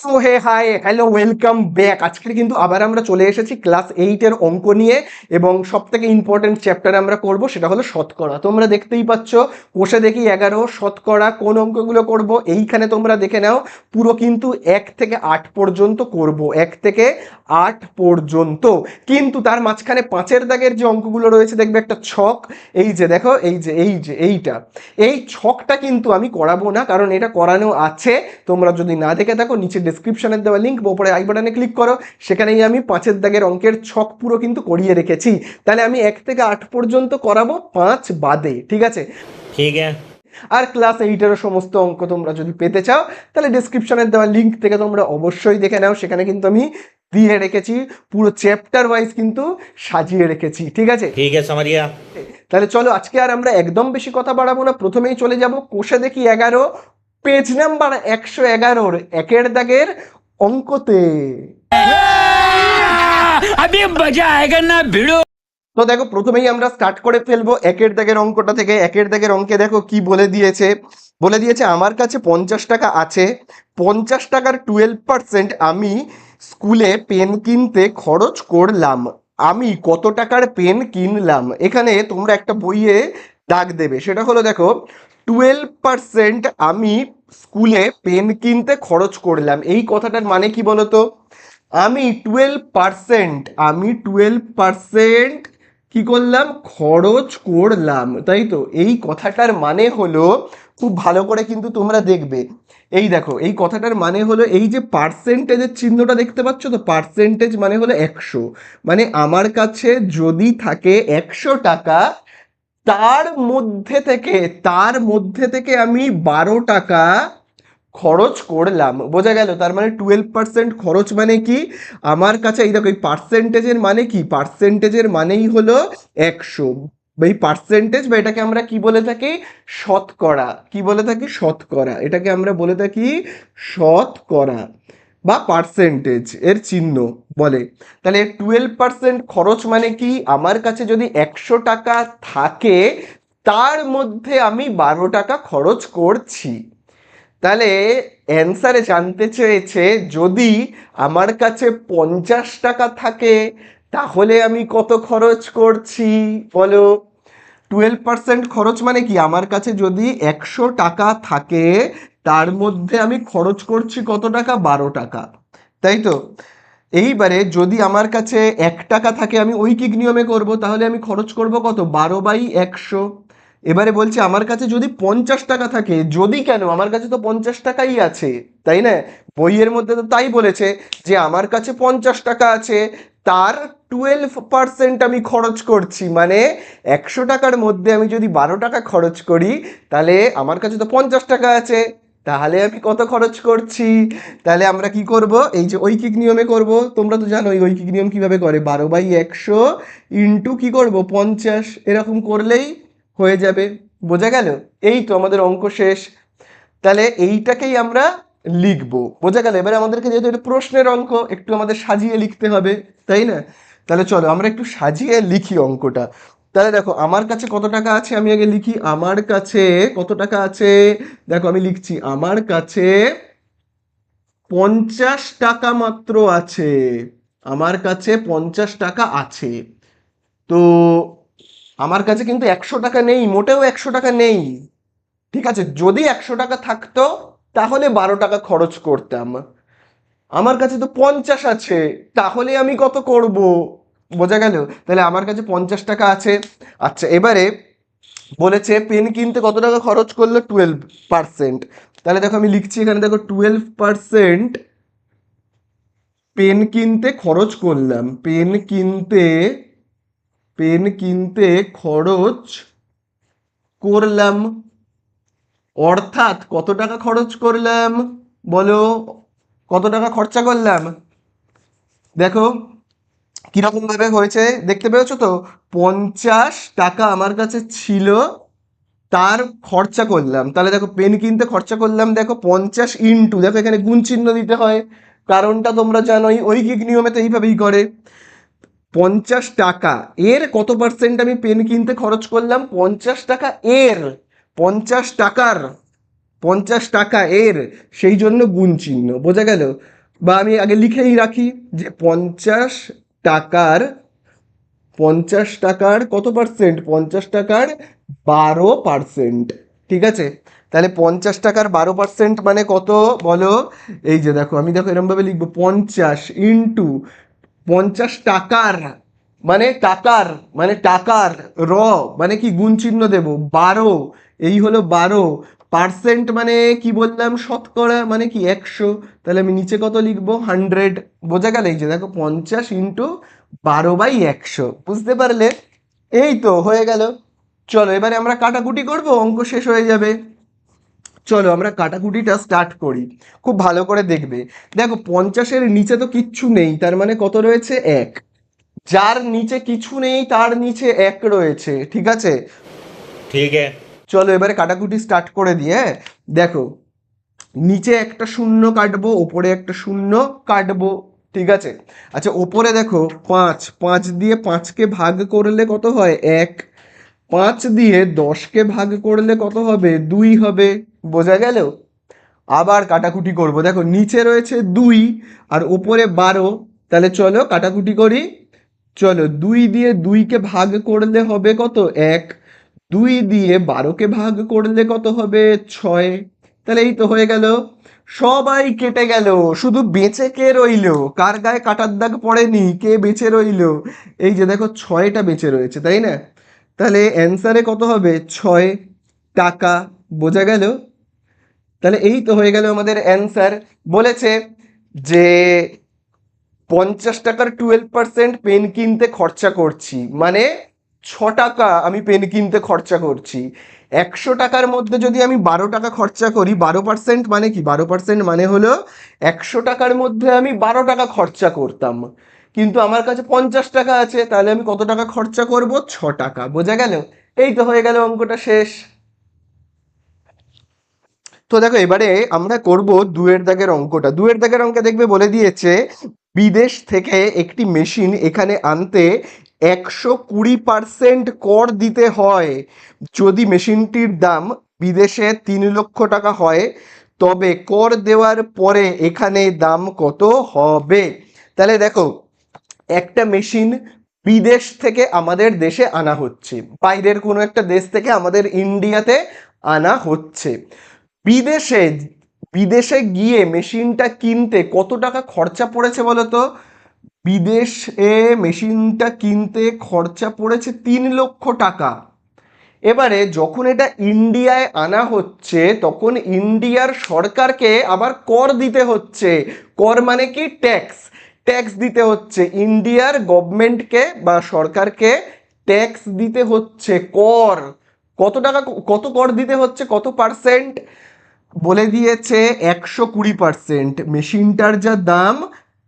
So hey hi hello welcome back. আজকে কিন্তু আবার আমরা চলে এসেছি ক্লাস 8 অঙ্ক নিয়ে এবং সব থেকে ইম্পর্টেন্ট চ্যাপ্টার আমরা করব, সেটা হলো শতকরা। তোমরা দেখতেই পাচ্ছ কোষে দেখি 11, শতকরা কোন অঙ্কগুলো করব এইখানে তোমরা দেখে নাও। পুরো কিন্তু 1 থেকে 8 পর্যন্ত করব, 1 থেকে 8 পর্যন্ত। কিন্তু তার মাঝখানে 5-এর দাগের যে অঙ্কগুলো রয়েছে দেখবে একটা ছক, এই যে দেখো, এইটা, এই ছকটা কিন্তু আমি করাবো না, কারণ এটা করানো আছে। তোমরা যদি না দেখে থাকো, নিচে ডেসক্রিপশনে দেওয়া লিঙ্ক বা উপরে আই বাটনে ক্লিক করো, সেখানেই আমি 5-এর দাগের অঙ্কের ছক পুরো কিন্তু করিয়ে রেখেছি। তাহলে আমি 1 থেকে 8 পর্যন্ত করাবো 5 বাদে, ঠিক আছে? ঠিক আছে। আর ক্লাস 8-এরও সমস্ত অঙ্ক তোমরা যদি পেতে চাও, তাহলে ডেসক্রিপশনের দেওয়া লিঙ্ক থেকে তোমরা অবশ্যই দেখে নাও। সেখানে কিন্তু আমি দিয়ে রেখেছি, পুরো চ্যাপ্টার ওয়াইজ কিন্তু সাজিয়ে রেখেছি, ঠিক আছে? ঠিক আছে समझिया। তাহলে চলো আজকে আর আমরা একদম বেশি কথা বাড়াবো না, প্রথমেই চলে যাব কোষে দেখি 11, পেজ নাম্বার 111-র 1-এর দাগের অঙ্কতে। अभी मजा आएगा ना भिड़ो। তো দেখো, প্রথমেই আমরা স্টার্ট করে ফেলবো 1-এর দাগের অঙ্কটা থেকে। 1-এর দাগের অঙ্কে দেখো কি বলে দিয়েছে, আমার কাছে 50 টাকা আছে, 50 টাকার 12% আমি স্কুলে পেন কিনতে খরচ করলাম। আমি কত টাকার পেন কিনলাম? এখানে তোমরা একটা বইয়ে দাগ দেবে, সেটা হলো দেখো 12% আমি স্কুলে পেন কিনতে খরচ করলাম। এই কথাটার মানে কি বলতো? আমি 12% কি করলাম? খরচ করলাম, তাই তো? এই কথাটার মানে হলো, খুব ভালো করে কিন্তু তোমরা দেখবে, এই দেখো, এই কথাটার মানে হলো, এই যে পার্সেন্টেজের চিহ্নটা দেখতে পাচ্ছ তো, পার্সেন্টেজ মানে হলো 100। মানে আমার কাছে যদি থাকে 100 টাকা, তার মধ্যে থেকে আমি 12 টাকা খরচ করলাম। বোঝা গেল? তার মানে 12% খরচ মানে কি? আমার কাছে, এই দেখো, এই পার্সেন্টেজের মানে কি? পার্সেন্টেজের মানেই হলো 100। এই পার্সেন্টেজ, বা এটাকে আমরা কি বলে থাকি? শতকরা। কি বলে থাকি? শতকরা। এটাকে আমরা বলে থাকি শতকরা বা পার্সেন্টেজ এর চিহ্ন বলে। তাহলে 12% খরচ মানে কি? আমার কাছে যদি 100 টাকা থাকে, তার মধ্যে আমি 12 টাকা খরচ করছি। তাহলে অ্যান্সারে জানতে চেয়েছে, যদি আমার কাছে 50 টাকা থাকে, তাহলে আমি কত খরচ করছি বলো? 12% খরচ মানে কি? আমার কাছে যদি 100 টাকা থাকে, তার মধ্যে আমি খরচ করছি কত টাকা? 12 টাকা, তাই তো? এইবারে যদি আমার কাছে 1 টাকা থাকে, আমি ঐকিক নিয়মে করব, তাহলে আমি খরচ করব কত? 12/100। এবারে বলছে আমার কাছে যদি 50 টাকা থাকে, যদি কেন? আমার কাছে তো 50 টাকাই আছে, তাই না? বইয়ের মধ্যে তো তাই বলেছে যে আমার কাছে 50 টাকা আছে, তার 12% আমি খরচ করছি। মানে 100 টাকার মধ্যে আমি যদি 12 টাকা খরচ করি, তাহলে আমার কাছে তো 50 টাকা আছে, তাহলে আমি কত খরচ করছি? তাহলে আমরা কি করব? এই যে ঐকিক নিয়মে করব। তোমরা তো জানো এই ঐকিক নিয়ম কিভাবে করে, 12/100 ইন্টু কি করব? 50, এরকম করলেই হয়ে যাবে। বোঝা গেল? এই তো আমাদের অঙ্ক শেষ। তাহলে এইটাকেই আমরা লিখবো। বোঝা গেল? এবারে আমাদেরকে, যেহেতু এটা প্রশ্নের অঙ্ক, একটু আমাদের সাজিয়ে লিখতে হবে, তাই না? তাহলে চলো আমরা একটু সাজিয়ে লিখি অঙ্কটা। তাহলে দেখো, আমার কাছে কত টাকা আছে আমি আগে লিখি। আমার কাছে কত টাকা আছে? দেখো আমি লিখছি, আমার কাছে 50 টাকা মাত্র আছে। আমার কাছে 50 টাকা আছে। তো আমার কাছে কিন্তু 100 টাকা নেই, মোটেও 100 টাকা নেই, ঠিক আছে? যদি 100 টাকা থাকতো, তাহলে 12 টাকা খরচ করতাম। আমার কাছে তো 50 আছে, তাহলে আমি কত করব? বোঝা গেল? তাহলে আমার কাছে 50 টাকা আছে। আচ্ছা, এবারে বলেছে পেন কিনতে কত টাকা খরচ করলো? 12%। তাহলে দেখো আমি লিখছি এখানে, দেখো 12% পেন কিনতে খরচ করলাম। পেন কিনতে খরচ করলাম, অর্থাৎ কত টাকা খরচ করলাম বলো? কত টাকা খরচা করলাম? দেখো কিরকম ভাবে হয়েছে, দেখতে পেয়েছো তো? 50 টাকা আমার কাছে ছিল, তার খরচা করলাম। তাহলে দেখো, পেন কিনতে খরচা করলাম, দেখো 50 ইন্টু, দেখো এখানে গুণ চিহ্ন দিতে হয়, কারণটা তোমরা জানোই, ঐকিক নিয়মে তো এইভাবেই করে। 50 টাকা এর কত পার্সেন্ট আমি পেন কিনতে খরচ করলাম? 50 টাকা এর, 50 টাকার, 50 টাকা এর, সেই জন্য গুণ চিহ্ন। বোঝা গেল? বা আমি আগে লিখেই রাখি যে 50 টাকার কত পার্সেন্ট, 50 টাকার 12%। ঠিক আছে, তাহলে 50 টাকার 12% মানে কত বলো? এই যে দেখো, আমি দেখো এরমভাবে লিখবো, 50 × 50 টাকার মানে টাকার, মানে টাকার র মানে কি গুণ চিহ্ন দেবো, 12, এই হলো 12%, মানে কি বললাম, শতকরা, মানে কি 100। তাহলে আমি নিচে কত লিখবো, 100। বোঝা গেল? এই যে দেখো 50 × 12/100, বুঝতে পারলে? এই তো হয়ে গেল। চলো এবারে আমরা কাটাকুটি করব, অঙ্ক শেষ হয়ে যাবে। চলো আমরা কাটাকুটিটা স্টার্ট করি, খুব ভালো করে দেখবে। দেখো 50-এর নিচে তো কিচ্ছু নেই, তার মানে কত রয়েছে, 1। যার নিচে কিছু নেই তার নিচে 1 রয়েছে, ঠিক আছে। ठीक है। চলো এবারে কাটাকুটি স্টার্ট করে দিয়ে, হ্যাঁ। দেখো, নিচে একটা শূন্য কাটবো, ওপরে একটা শূন্য কাটবো, ঠিক আছে। আচ্ছা, ওপরে দেখো 5, 5 দিয়ে 5কে ভাগ করলে কত হয়, 1। 5 দিয়ে 10কে ভাগ করলে কত হবে, 2 হবে। বোঝা গেল? আবার কাটাকুটি করব, দেখো নিচে রয়েছে 2 আর ওপরে 12, তাহলে চলো কাটাকুটি করি। চলো, 2 দিয়ে 2কে ভাগ করলে হবে কত, 1। 2 দিয়ে 12কে ভাগ করলে কত হবে, 6। তাহলে এই তো হয়ে গেল, সবাই কেটে গেল, শুধু বেঁচে কে রইলো, কার গায়ে কাটার দাগ পড়েনি, কে বেঁচে রইলো? এই যে দেখো 6টা বেঁচে রয়েছে, তাই না? তাহলে অ্যান্সারে কত হবে, 6 টাকা। বোঝা গেল? তাহলে এই তো হয়ে গেল আমাদের অ্যান্সার। বলেছে যে 50 টাকার 12% পেন কিনতে খরচা করছি, মানে 6 টাকা আমি পেন কিনতে খরচা করছি। 100 টাকার মধ্যে যদি আমি 12 টাকা খরচা করি, 12% মানে কি, 12% মানে হলো 100 টাকার মধ্যে আমি 12 টাকা খরচা করতাম, কিন্তু আমার কাছে 50 টাকা আছে, তাহলে আমি কত টাকা খরচা করব, 6 টাকা। বোঝা গেল? এই তো হয়ে গেল, অঙ্কটা শেষ। তো দেখো এবারে আমরা করব 2-এর দাগের অঙ্কটা। 2-এর দাগের অঙ্কে দেখবে বলে দিয়েছে, বিদেশ থেকে একটি মেশিন এখানে আনতে 120% কর দিতে হয়। যদি মেশিনটির দাম বিদেশে 3 লক্ষ টাকা হয়, তবে কর দেওয়ার পরে এখানে দাম কত হবে? তাহলে দেখো, একটা মেশিন বিদেশ থেকে আমাদের দেশে আনা হচ্ছে, বাইরের কোনো একটা দেশ থেকে আমাদের ইন্ডিয়াতে আনা হচ্ছে। বিদেশে বিদেশে গিয়ে মেশিনটা কিনতে কত টাকা খরচা পড়েছে বলো তো? বিদেশে মেশিনটা কিনতে খরচা পড়েছে 3 লক্ষ টাকা। এবারে যখন এটা ইন্ডিয়ায় আনা হচ্ছে, তখন ইন্ডিয়ার সরকারকে আবার কর দিতে হচ্ছে। কর মানে কি, ট্যাক্স। ট্যাক্স দিতে হচ্ছে ইন্ডিয়ার গভর্নমেন্টকে বা সরকারকে, ট্যাক্স দিতে হচ্ছে, কর। কত টাকা, কত কর দিতে হচ্ছে, কত পার্সেন্ট? বলে দিয়েছে 120%। মেশিনটার যা দাম,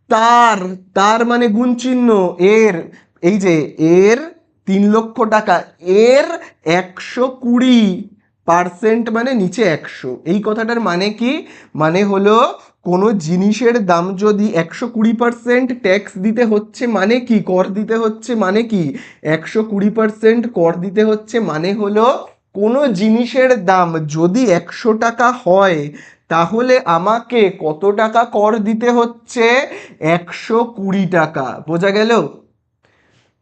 তার তার মানে গুণ চিহ্ন, এর, এই যে এর 3 লক্ষ টাকা, এর 120% মানে নিচে 100। এই কথাটার মানে কি, মানে হলো কোনো জিনিসের দাম যদি 120% ট্যাক্স দিতে হচ্ছে, মানে কি, কর দিতে হচ্ছে, মানে কি, 120% কর দিতে হচ্ছে, মানে হলো কোনো জিনিসের দাম যদি 100 টাকা হয়, তাহলে আমাকে কত টাকা কর দিতে হচ্ছে, 120 টাকা। বোঝা গেল?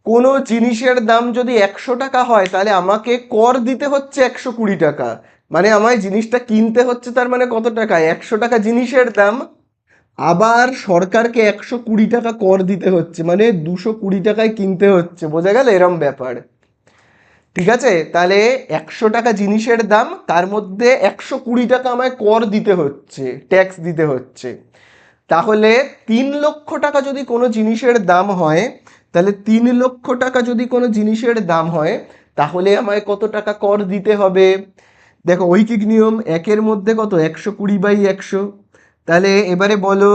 কোনো জিনিসের দাম যদি 100 টাকা হয়, তাহলে আমাকে কর দিতে হচ্ছে 120 টাকা। মানে আমায় জিনিসটা কিনতে হচ্ছে, তার মানে কত টাকা, 100 টাকা জিনিসের দাম, আবার সরকারকে 120 টাকা কর দিতে হচ্ছে, মানে 220 টাকায় কিনতে হচ্ছে। বোঝা গেল? এরম ব্যাপার। ঠিক আছে, তাহলে 100 টাকা জিনিসের দাম, তার মধ্যে 120 টাকা আমায় কর দিতে হচ্ছে, ট্যাক্স দিতে হচ্ছে। তাহলে 3 লক্ষ টাকা যদি কোনো জিনিসের দাম হয়, তাহলে 3 লক্ষ টাকা যদি কোনো জিনিসের দাম হয়, তাহলে আমায় কত টাকা কর দিতে হবে? দেখো ঐকিক নিয়ম, 1-এর মধ্যে কত, 120/100। তাহলে এবারে বলো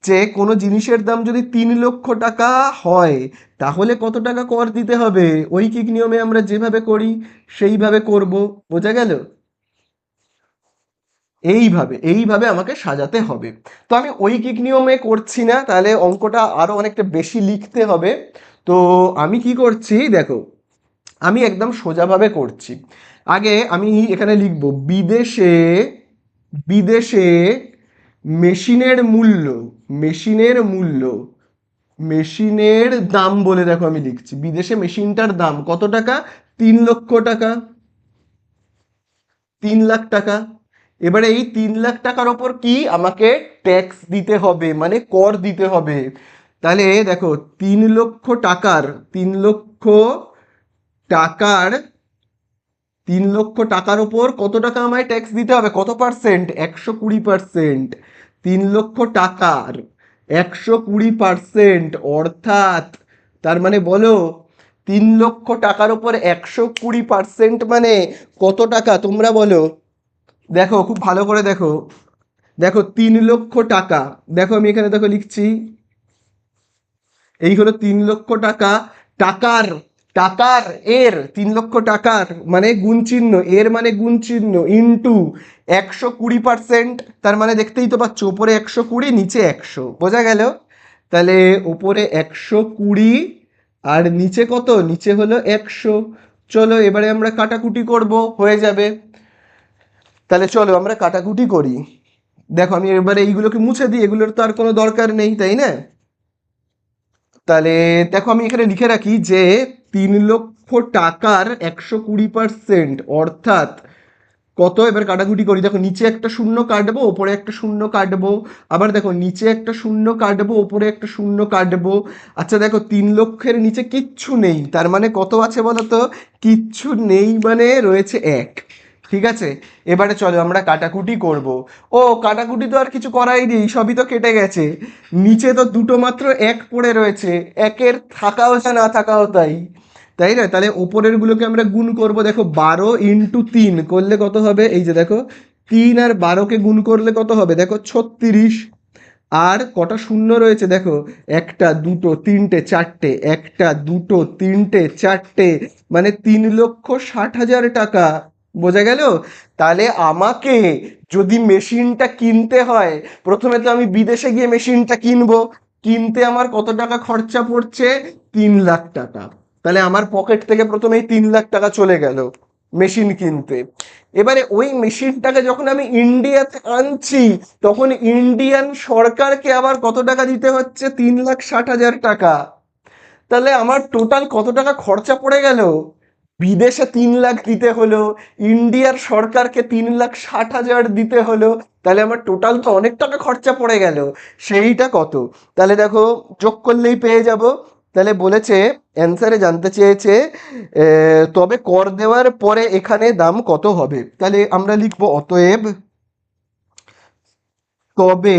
যে কোনো জিনিসের দাম যদি 3 লক্ষ টাকা হয়, তাহলে কত টাকা কর দিতে হবে? ঐকিক নিয়মে আমরা যেভাবে করি সেইভাবে করব। বোঝা গেল? এইভাবে এইভাবে আমাকে সাজাতে হবে। তো আমি ঐকিক নিয়মে করছি না, তাহলে অঙ্কটা আরো অনেকটা বেশি লিখতে হবে। তো আমি কি করছি দেখো, আমি একদম সোজাভাবে করছি। আগে আমি এখানে লিখব, বিদেশে বিদেশে মেশিনের মূল্য, মেশিনের মূল্য, মেশিনের দাম বলে দেখো আমি লিখছি, বিদেশে মেশিনটার দাম কত টাকা? 3 লক্ষ টাকা, 3 লাখ টাকা। এবারে এই 3 লাখ টাকার ওপর কি আমাকে ট্যাক্স দিতে হবে, মানে কর দিতে হবে। তাহলে দেখো 3 লক্ষ টাকার, 3 লক্ষ টাকার, 3 লক্ষ টাকার ওপর কত টাকা আমায় ট্যাক্স দিতে হবে, কত পার্সেন্ট? 120%। 3 লক্ষ টাকার 120%, অর্থাৎ তার মানে বলো 3 লক্ষ টাকার ওপর 120% মানে কত টাকা তোমরা বলো। দেখো খুব ভালো করে দেখো, দেখো 3 লক্ষ টাকা, দেখো আমি এখানে দেখো লিখছি, এই হলো 3 লক্ষ টাকা। টাকার, টাকার এর 3 লক্ষ টাকার মানে গুণ চিহ্ন, এর মানে গুণ চিহ্ন, ইন্টু 120%, তার মানে দেখতেই তো পাচ্ছ ওপরে 120 নিচে 100, বোঝা গেল? তাহলে ওপরে 120 আর নিচে কত, নিচে হলো 100। চলো এবারে আমরা কাটাকুটি করব, হয়ে যাবে। তাহলে চলো আমরা কাটাকুটি করি। দেখো আমি এবারে এইগুলোকে মুছে দিই, এগুলোর তো আর কোনো দরকার নেই, তাই না? তাহলে দেখো আমি এখানে লিখে রাখি যে 3 লক্ষ টাকার 120%, অর্থাৎ কত, এবার কাটাকুটি করি। দেখো নিচে একটা শূন্য কাটবো, ওপরে একটা শূন্য কাটবো, আবার দেখো নিচে একটা শূন্য কাটবো, ওপরে একটা শূন্য কাটবো। আচ্ছা দেখো 3 লক্ষের নিচে কিচ্ছু নেই, তার মানে কত আছে বলো তো? কিচ্ছু নেই মানে রয়েছে 1। ঠিক আছে, এবারে চলো আমরা কাটাকুটি করব। ও কাটাকুটি তো আর কিছু করাই নেই, সবই তো কেটে গেছে। নিচে তো দুটো মাত্র 1 পড়ে রয়েছে, একের থাকাও যা না থাকাও তাই, তাই না? তাহলে ওপরের গুলোকে আমরা গুণ করব। দেখো 12 × 3 করলে কত হবে, এই যে দেখো 3 আর 12কে গুণ করলে কত হবে, দেখো 36। আর কটা শূন্য রয়েছে দেখো, একটা দুটো তিনটে চারটে, একটা দুটো তিনটে চারটে, মানে 3,60,000 টাকা, বোঝা গেল? তাহলে আমাকে যদি মেশিনটা কিনতে হয়, প্রথমে তো আমি বিদেশে গিয়ে মেশিনটা কিনবো, কিনতে আমার কত টাকা খরচা পড়ছে? 3 লাখ টাকা। তাহলে আমার পকেট থেকে প্রথমেই 3 লাখ টাকা চলে গেল মেশিন কিনতে। এবারে ওই মেশিনটাকে যখন আমি ইন্ডিয়াতে আনছি, তখন ইন্ডিয়ান সরকারকে আবার কত টাকা দিতে হচ্ছে? 3,60,000 টাকা। তাহলে আমার টোটাল কত টাকা খরচা পড়ে গেল? বিদেশে 3 লাখ দিতে হলো, ইন্ডিয়ার সরকারকে 3,60,000 দিতে হলো, তাহলে আমার টোটাল তো অনেক টাকা খরচা পড়ে গেল। সেইটা কত? তাহলে দেখো যোগ করলেই পেয়ে যাব। তাহলে বলেছে, অ্যান্সারে জানতে চেয়েছে তবে কর দেওয়ার পরে এখানে দাম কত হবে। তাহলে আমরা লিখবো অতএব তবে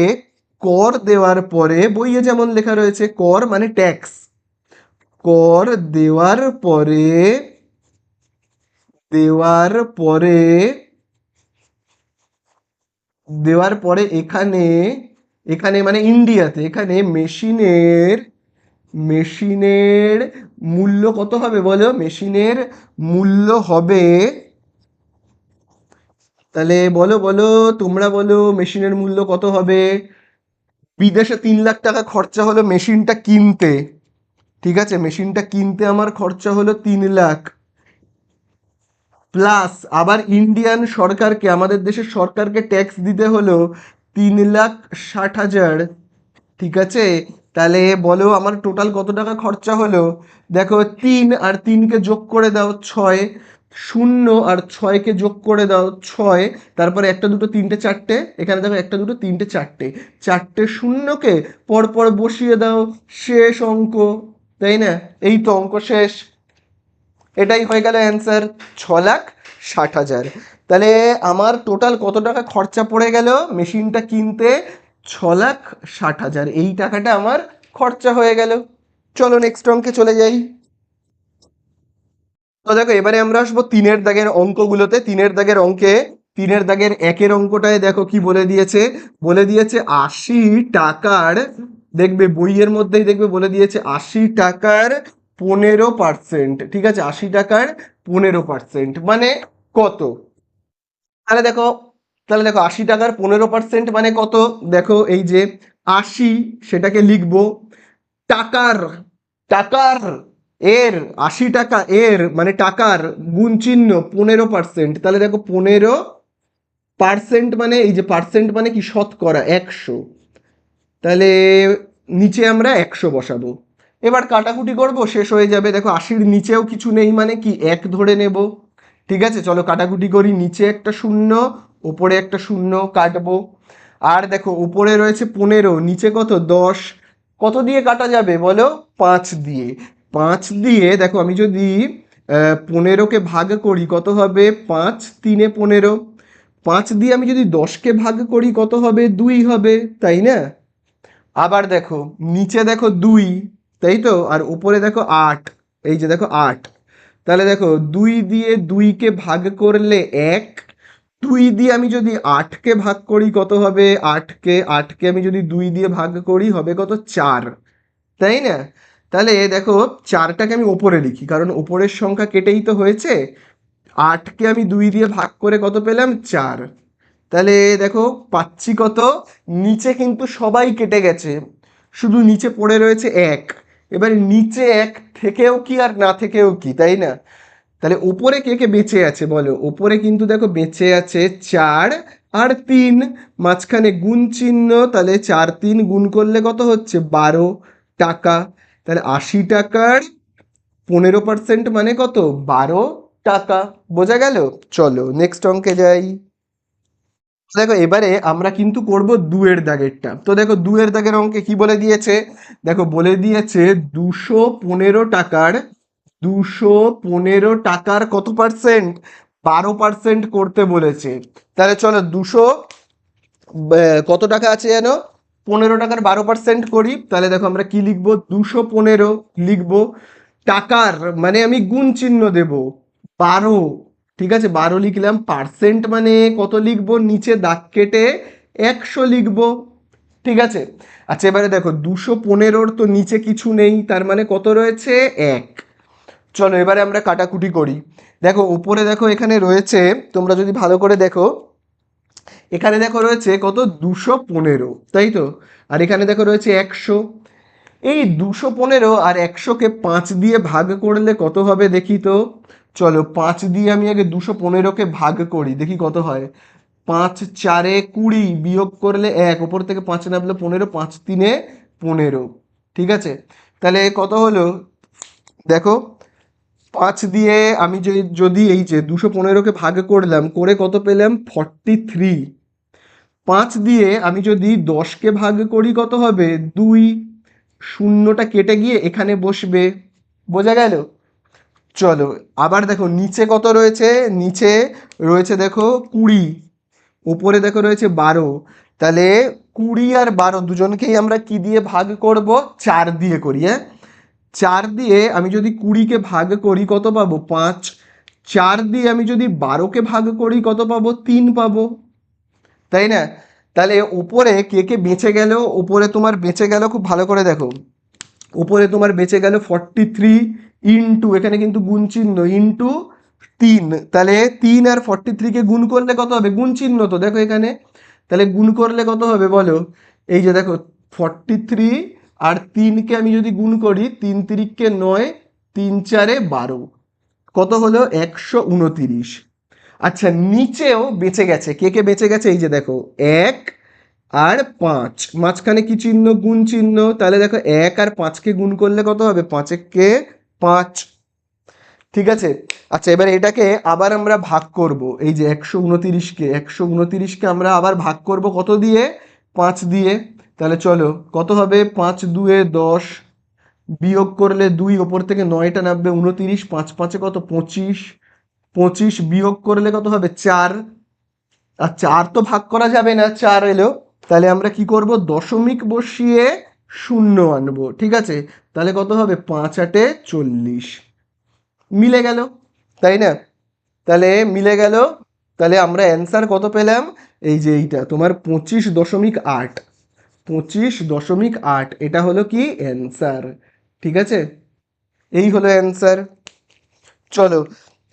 কর দেওয়ার পরে, বইয়ে যেমন লেখা রয়েছে কর মানে ট্যাক্স, কর দেওয়ার পরে, দেওয়ার পরে, দেওয়ার পরে এখানে, এখানে মানে ইন্ডিয়াতে, এখানে মেশিনের, মেশিনের মূল্য কত হবে বলো? মেশিনের মূল্য হবে, তাহলে বলো বলো, তোমরা বলো মেশিনের মূল্য কত হবে? বিদেশে 3 লাখ টাকা খরচা হলো মেশিনটা কিনতে, ঠিক আছে, মেশিনটা কিনতে আমার খরচা হলো 3 লাখ, প্লাস আবার ইন্ডিয়ান সরকারকে, আমাদের দেশের সরকারকে ট্যাক্স দিতে হলো 3,60,000, ঠিক আছে। তাহলে বলো আমার টোটাল কত টাকা খরচা হলো? দেখো 3 আর 3কে যোগ করে দাও 6, 0 আর 6কে যোগ করে দাও 6, তারপরে একটা দুটো তিনটে চারটে, এখানে দেখো একটা দুটো তিনটে চারটে, চারটে শূন্যকে পরপর বসিয়ে দাও, শেষ অঙ্ক, তাই না? এই তো অঙ্ক শেষ। এটাই হয়ে গেল অ্যান্সার, 6,60,000। তাহলে আমার টোটাল কত টাকা খরচা পড়ে গেল মেশিনটা কিনতে? 6,60,000, এই টাকাটা আমার খরচা হয়ে গেল। চলো নেক্সট অঙ্কে চলে যাই। তো দেখো এবারে আমরা আসবো 3-এর দাগের অঙ্কগুলোতে। 3-এর দাগের অঙ্কে 3-এর দাগের 1-এর অঙ্কটায় দেখো কি বলে দিয়েছে, বলে দিয়েছে 80 টাকার, দেখবে বইয়ের মধ্যেই দেখবে বলে দিয়েছে 80 টাকার 15%, ঠিক আছে, 80 টাকার 15% মানে কত? তাহলে দেখো, তাহলে দেখো 80 টাকার 15% মানে কত? দেখো এই যে 80, সেটাকে লিখবো টাকার, টাকার এর, 80 টাকা এর মানে টাকার গুণ চিহ্ন 15%, তাহলে দেখো 15% মানে এই যে পার্সেন্ট মানে কি, শতকরা 100, তাহলে নিচে আমরা 100 বসাবো। এবার কাটাকুটি করব, শেষ হয়ে যাবে। দেখো 80-র নিচেও কিছু নেই মানে কি 1 ধরে নেব। ঠিক আছে, চলো কাটাকুটি করি। নিচে একটা শূন্য, ওপরে একটা শূন্য কাটবো। আর দেখো উপরে রয়েছে 15, নিচে কত 10, কত দিয়ে কাটা যাবে বলো? 5 দিয়ে। 5 দিয়ে দেখো আমি যদি 15কে ভাগ করি কত হবে? 5 3 15। 5 দিয়ে আমি যদি 10কে ভাগ করি কত হবে? 2 হবে, তাই না? আবার দেখো নিচে দেখো 2, তাই তো, আর উপরে দেখো 8, এই যে দেখো 8। তাহলে দেখো 2 দিয়ে 2কে ভাগ করলে 1, 2 দিয়ে আমি যদি 8কে ভাগ করি কত হবে? 8কে আমি যদি 2 দিয়ে ভাগ করি হবে কত? 4, তাই না? তাহলে দেখো 4টাকে আমি ওপরে লিখি, কারণ ওপরের সংখ্যা কেটেই তো হয়েছে। 8কে আমি 2 দিয়ে ভাগ করে কত পেলাম? 4। তাহলে দেখো পাচ্ছি কত? নিচে কিন্তু সবাই কেটে গেছে, শুধু নিচে পড়ে রয়েছে 1। এবার নিচে 1 থেকেও কি আর না থেকেও কি, তাই না? তাহলে ওপরে কে কে বেঁচে আছে বলো? ওপরে কিন্তু দেখো বেঁচে আছে 4 আর 3, মাঝখানে গুণ চিহ্ন। তাহলে 4 3 গুণ করলে কত হচ্ছে? 12 টাকা। তাহলে 80 টাকার 15% মানে কত? 12 টাকা। বোঝা গেল? চলো নেক্সট অঙ্কে যাই। দেখো এবারে আমরা কিন্তু করব 2-এর দাগেরটা। তো দেখো 2-এর দাগের অঙ্কে কি বলে দিয়েছে? দেখো বলে দিয়েছে 215 টাকার, 215 টাকার কত পার্সেন্ট? 12% করতে বলেছে। তাহলে চলো 200 কত টাকা আছে যেন? 15 টাকার 12% করি। তাহলে দেখো আমরা কি লিখবো? 215 লিখবো। টাকার মানে আমি গুণ চিহ্ন দেব, 12। ঠিক আছে, 12 লিখলাম। পার্সেন্ট মানে কত লিখবো? নিচে দাগ কেটে 100 লিখবো। ঠিক আছে। আচ্ছা এবারে দেখো 215-র তো নিচে কিছু নেই, তার মানে কত রয়েছে? 1। চলো এবারে আমরা কাটাকুটি করি। দেখো উপরে দেখো এখানে রয়েছে, তোমরা যদি ভালো করে দেখো, এখানে দেখো রয়েছে কত? 215, তাই তো। আর এখানে দেখো রয়েছে 100। এই 215 আর 100কে 5 দিয়ে ভাগ করলে কত হবে দেখি তো। চলো 5 দিয়ে আমি আগে 215কে ভাগ করি, দেখি কত হয়। 5 4-এ 20, বিয়োগ করলে 1, ওপর থেকে 5 নামলে 15, 5 3-এ 15। ঠিক আছে, তাহলে কত হলো দেখো? 5 দিয়ে আমি যদি এই যে 215কে ভাগ করলাম, করে কত পেলাম? 43। 5 দিয়ে আমি যদি 10কে ভাগ করি কত হবে? 2, শূন্যটা কেটে গিয়ে এখানে বসবে। বোঝা গেল? চলো আবার দেখো নিচে কত রয়েছে? নিচে রয়েছে দেখো 20, উপরে দেখো রয়েছে 12। তাহলে 20 আর 12 দুজনকেই আমরা কি দিয়ে ভাগ করব? 4 দিয়ে করি, হ্যাঁ। 4 দিয়ে আমি যদি 20কে ভাগ করি কত পাবো? 5। 4 দিয়ে আমি যদি 12কে ভাগ করি কত পাবো? 3 পাবো, তাই না? তাহলে ওপরে কে কে বেঁচে গেল? ওপরে তোমার বেঁচে গেল, খুব ভালো করে দেখো, ওপরে তোমার বেঁচে গেল 43 ইন্টু, এখানে কিন্তু গুণ চিহ্ন, ইন্টু 3। তাহলে 3 আর 43কে গুণ করলে কত হবে? গুণ চিহ্ন তো দেখো এখানে, তাহলে গুণ করলে কত হবে বলো? এই যে দেখো 43 আর 3কে আমি যদি গুণ করি, 3 3-কে 9, 3 4-এ 12, কত হলো? 129। আচ্ছা নিচেও বেঁচে গেছে, কে কে বেঁচে গেছে? এই যে দেখো 1 আর 5, মাঝখানে কি চিহ্ন? গুণ চিহ্ন। তাহলে দেখো 1 আর 5কে গুণ করলে কত হবে? 5 একে 5। ঠিক আছে। আচ্ছা এবার এটাকে আবার আমরা ভাগ করব, এই যে 129কে আমরা আবার ভাগ করব কত দিয়ে? 5 দিয়ে। তাহলে চলো কত হবে? 5 2-এ 10, বিয়োগ করলে 2, ওপর থেকে 9টা নামবে 29, 5 5-এ কত? 25। 25 বিয়োগ করলে কত হবে? 4। আর 4 তো ভাগ করা যাবে না, 4 এলো। তাহলে আমরা কি করব? দশমিক বসিয়ে শূন্য আনবো। ঠিক আছে, তাহলে কত হবে? 5 8-এ 40। মিলে গেল, তাই না? তাহলে মিলে গেল। তাহলে আমরা অ্যান্সার কত পেলাম? এই যে এইটা তোমার 25.8, 25.8, এটা হলো কি অ্যান্সার। ঠিক আছে, এই হলো অ্যান্সার। চলো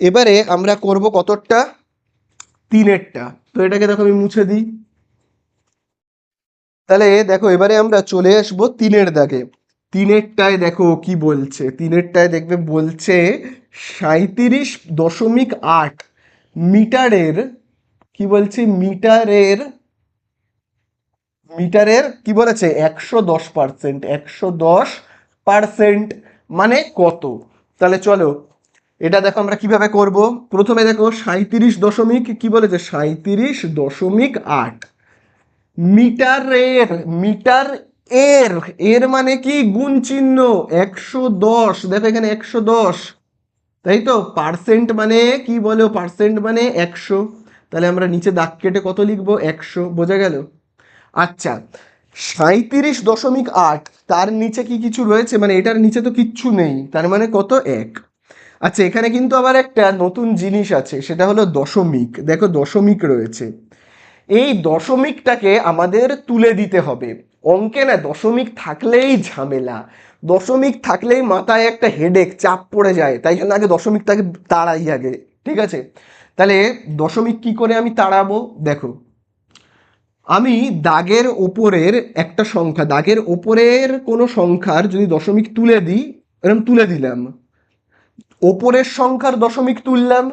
এবারে আমরা করব কতটা? 3-এরটা। তো এটাকে দেখো আমি মুছে দিই। তাহলে দেখো এবারে আমরা চলে আসবো 3-এর দাগে। 3-এরটায় দেখো কি বলছে? 3-এরটায় দেখবে বলছে 37.8 মিটারের, কি বলছে? মিটারের মিটারের কি বলেছে 110%, 110% মানে কত? তাহলে চলো এটা দেখো আমরা কিভাবে করব। প্রথমে দেখো 37 দশমিক কি বলেছে, 37.8 মিটারের, মিটার এর, এর মানে কি গুণ চিহ্ন 110, দেখো এখানে 110, তাই তো। পার্সেন্ট মানে কি বলো, পার্সেন্ট মানে 100, তাহলে আমরা নিচে দাগ কেটে কত লিখবো, 100, বোঝা গেল। আচ্ছা, 37.8, তার নিচে কি কিছু রয়েছে, মানে এটার নিচে তো কিচ্ছু নেই, তার মানে কত, 1। আচ্ছা, এখানে কিন্তু আবার একটা নতুন জিনিস আছে, সেটা হলো দশমিক, দেখো দশমিক রয়েছে। এই দশমিকটাকে আমাদের তুলে দিতে হবে। অঙ্কে না দশমিক থাকলেই ঝামেলা, দশমিক থাকলেই মাথায় একটা হেডেক, চাপ পড়ে যায়, তাই জন্য আগে দশমিকটাকে তাড়াই আগে, ঠিক আছে। তাহলে দশমিক কি করে আমি তাড়াবো, দেখো আমি দাগের ওপরের একটা সংখ্যা, দাগের ওপরের কোনো সংখ্যার যদি দশমিক তুলে দিই, এরকম তুলে দিলাম, ওপরের সংখ্যার দশমিক তুললাম।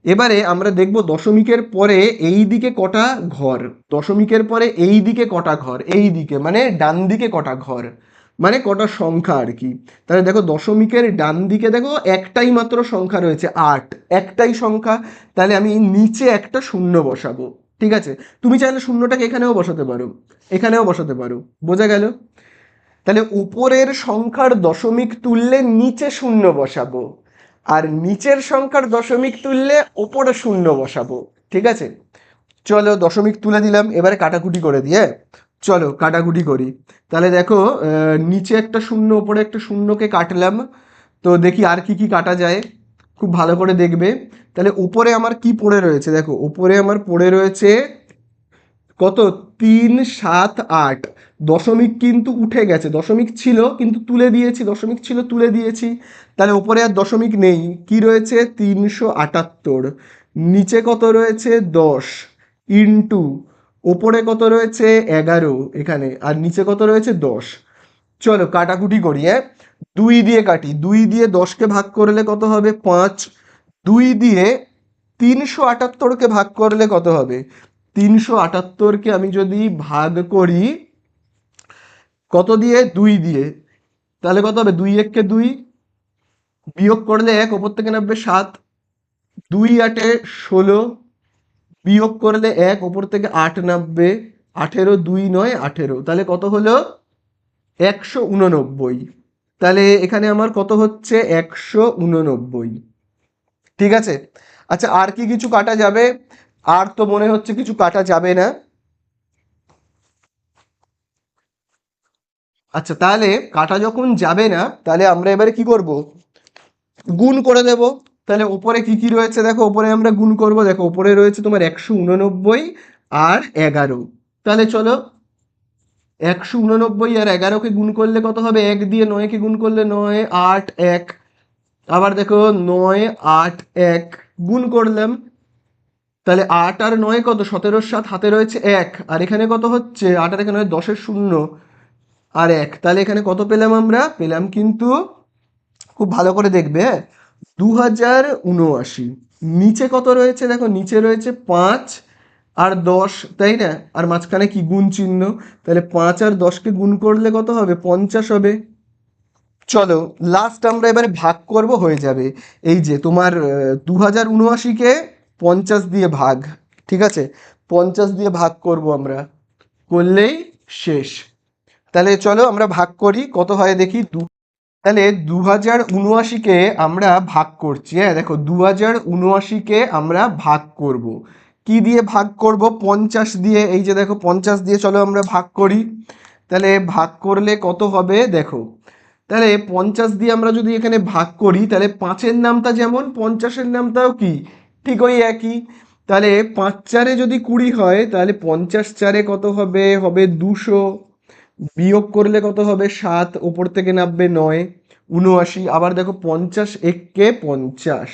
এবারে আমরা দেখব দশমিকের পরে এই দিকে কটা ঘর, দশমিকের পরে এই দিকে কটা ঘর, এই দিকে মানে ডান দিকে কটা ঘর, মানে কটা সংখ্যা আর কি। তাহলে দেখো দশমিকের ডান দিকে দেখো একটাই মাত্র সংখ্যা রয়েছে, 8, একটাই সংখ্যা। তাহলে আমি নিচে একটা শূন্য বসাবো, ঠিক আছে। তুমি চাইলে শূন্যটাকে এখানেও বসাতে পারো, এখানেও বসাতে পারো, বোঝা গেল। তাহলে উপরের সংখ্যার দশমিক তুললে নিচে শূন্য বসাবো, আর নিচের সংখ্যার দশমিক তুললে ওপরে শূন্য বসাবো, ঠিক আছে। চলো দশমিক তুলে দিলাম, এবারে কাটাকুটি করে দিয়ে, চলো কাটাকুটি করি। তাহলে দেখো নিচে একটা শূন্য, ওপরে একটা শূন্যকে কাটলাম, তো দেখি আর কি কি কাটা যায়, খুব ভালো করে দেখবে। তাহলে উপরে আমার কি পড়ে রয়েছে, দেখো উপরে আমার পড়ে রয়েছে কত, 3, 7, 8, দশমিক কিন্তু উঠে গেছে, দশমিক ছিল কিন্তু তুলে দিয়েছি, দশমিক ছিল তুলে দিয়েছি, তাহলে ওপরে আর দশমিক নেই, কি রয়েছে 378, নিচে কত রয়েছে 10, ইন্টু ওপরে কত রয়েছে 11 এখানে, আর নিচে কত রয়েছে 10। চলো কাটাকুটি করি, হ্যাঁ। 2 দিয়ে কাটি, 2 দিয়ে 10কে ভাগ করলে কত হবে 5, 2 দিয়ে 378কে ভাগ করলে কত হবে, 378কে আমি যদি ভাগ করি কত দিয়ে, 2 দিয়ে, তাহলে কত হবে, 2 একে 2, বিয়োগ করলে 1, ওপর থেকে নামবে 7, 2 8 16, বিয়োগ করলে 1, ওপর থেকে 8 নামবে, 18, 2 9 18, তাহলে কত হলো 189। তাহলে এখানে আমার কত হচ্ছে 189, ঠিক আছে। আচ্ছা, আর কি কিছু কাটা যাবে, আর তো মনে হচ্ছে কিছু কাটা যাবে না। আচ্ছা, তাহলে কাটা যখন যাবে না, তাহলে আমরা এবারে কি করব, গুণ করে দেব। তাহলে ওপরে কি কি রয়েছে দেখো, ওপরে আমরা গুণ করব, দেখো ওপরে রয়েছে তোমার 189 আর 11, তাহলে চলো 189 আর 11কে গুণ করলে কত হবে, 1 দিয়ে 9কে গুণ করলে 9 8 1, আবার দেখো 9 8 1 গুণ করলাম, তাহলে 8 আর 9 কত, 17, 7, হাতে রয়েছে 1, আর এখানে কত হচ্ছে 8 আর এখানে 10-এর শূন্য আর 1, তাহলে এখানে কত পেলাম, আমরা পেলাম কিন্তু, খুব ভালো করে দেখবে, 2079। নিচে কত রয়েছে দেখো, নিচে রয়েছে 5 আর 10, তাই না, আর মাঝখানে কি গুণ চিহ্ন, তাহলে 5 আর 10কে গুণ করলে কত হবে, 50 হবে। চলো লাস্ট আমরা এবারে ভাগ করব, হয়ে যাবে। এই যে তোমার 2079কে 50 দিয়ে ভাগ, ঠিক আছে, 50 দিয়ে ভাগ করব আমরা, করলেই শেষ। তাহলে চলো আমরা ভাগ করি, কত হয় দেখি, তাহলে 2079কে আমরা ভাগ করছি, হ্যাঁ দেখো 2079কে আমরা ভাগ করব, কি দিয়ে ভাগ করব, 50 দিয়ে, এই যে দেখো 50 দিয়ে চলো আমরা ভাগ করি। তাহলে ভাগ করলে কত হবে দেখো, তাহলে 50 দিয়ে আমরা যদি এখানে ভাগ করি, তাহলে 5-এর নামটা যেমন 50-এর নামটাও কি ঠিক ওই একই, তাহলে 5 4 যদি 20 হয়, তাহলে 50 4 কত হবে, হবে 200, বিয়োগ করলে কত হবে 7, ওপর থেকে নামবে 9, 79, আবার দেখো 50 1 50,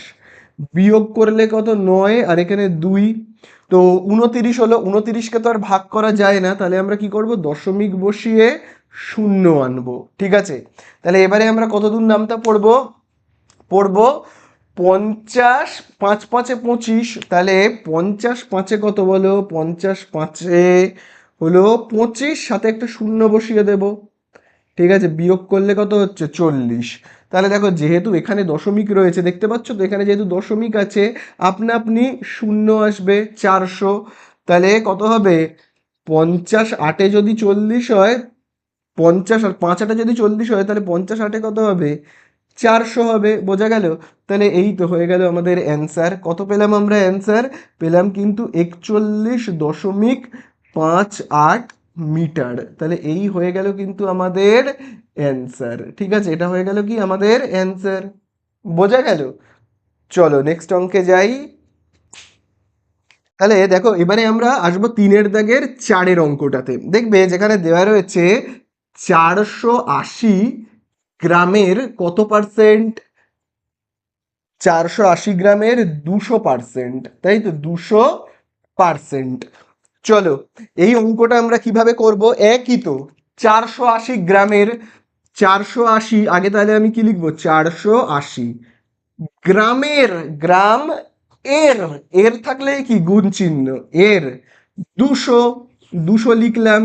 বিয়োগ করলে কত 9, আর এখানে 2, তো 29 হলো, 29কে তো আর ভাগ করা যায় না, তাহলে আমরা কি করব, দশমিক বসিয়ে শূন্য আনবো, ঠিক আছে। তাহলে এবারে আমরা কত দূর নামটা পড়বো, পড়বো 50, 5 5 25, তাহলে 50 5 কত বলো, 50 5 হলো 25, সাথে একটা শূন্য বসিয়ে দেব। ঠিক আছে, বিয়োগ করলে কত হচ্ছে 40। তাহলে দেখো যেহেতু এখানে দশমিক রয়েছে, দেখতে পাচ্ছ তো এখানে যেহেতু দশমিক আছে, আপনা আপনি শূন্য আসবে 400। তাহলে কত হবে 50 8-এ যদি 40 হয়, 50 আর 5 8-এ যদি 40 হয়, তাহলে 50 8-এ কত হবে 400 হবে। বোঝা গেল? তাহলে এই তো হয়ে গেল আমাদের অ্যান্সার। কত পেলাম আমরা অ্যান্সার? পেলাম কিন্তু 41.58 মিটার। তাহলে এই হয়ে গেল কিন্তু আমাদের অ্যান্সার। ঠিক আছে, এটা হয়ে গেল কি আমাদের অ্যান্সার। বোঝা গেল? চলো নেক্সট অঙ্কে যাই। তাহলে দেখো এবারে আমরা আসবো 3-এর দাগের 4-এর অঙ্কটাতে। দেখবে যেখানে দেওয়া রয়েছে 480 গ্রামের কত পার্সেন্ট? 480 গ্রামের 200%, তাই তো 200%। চলো এই অঙ্কটা আমরা কিভাবে করব? একই তো, 480 গ্রামের, 480 আগে তাহলে আমি কি লিখবো 480 গ্রামের, গ্রাম এর, এর থাকলে কি গুণ চিহ্ন, এর 200, 200 লিখলাম।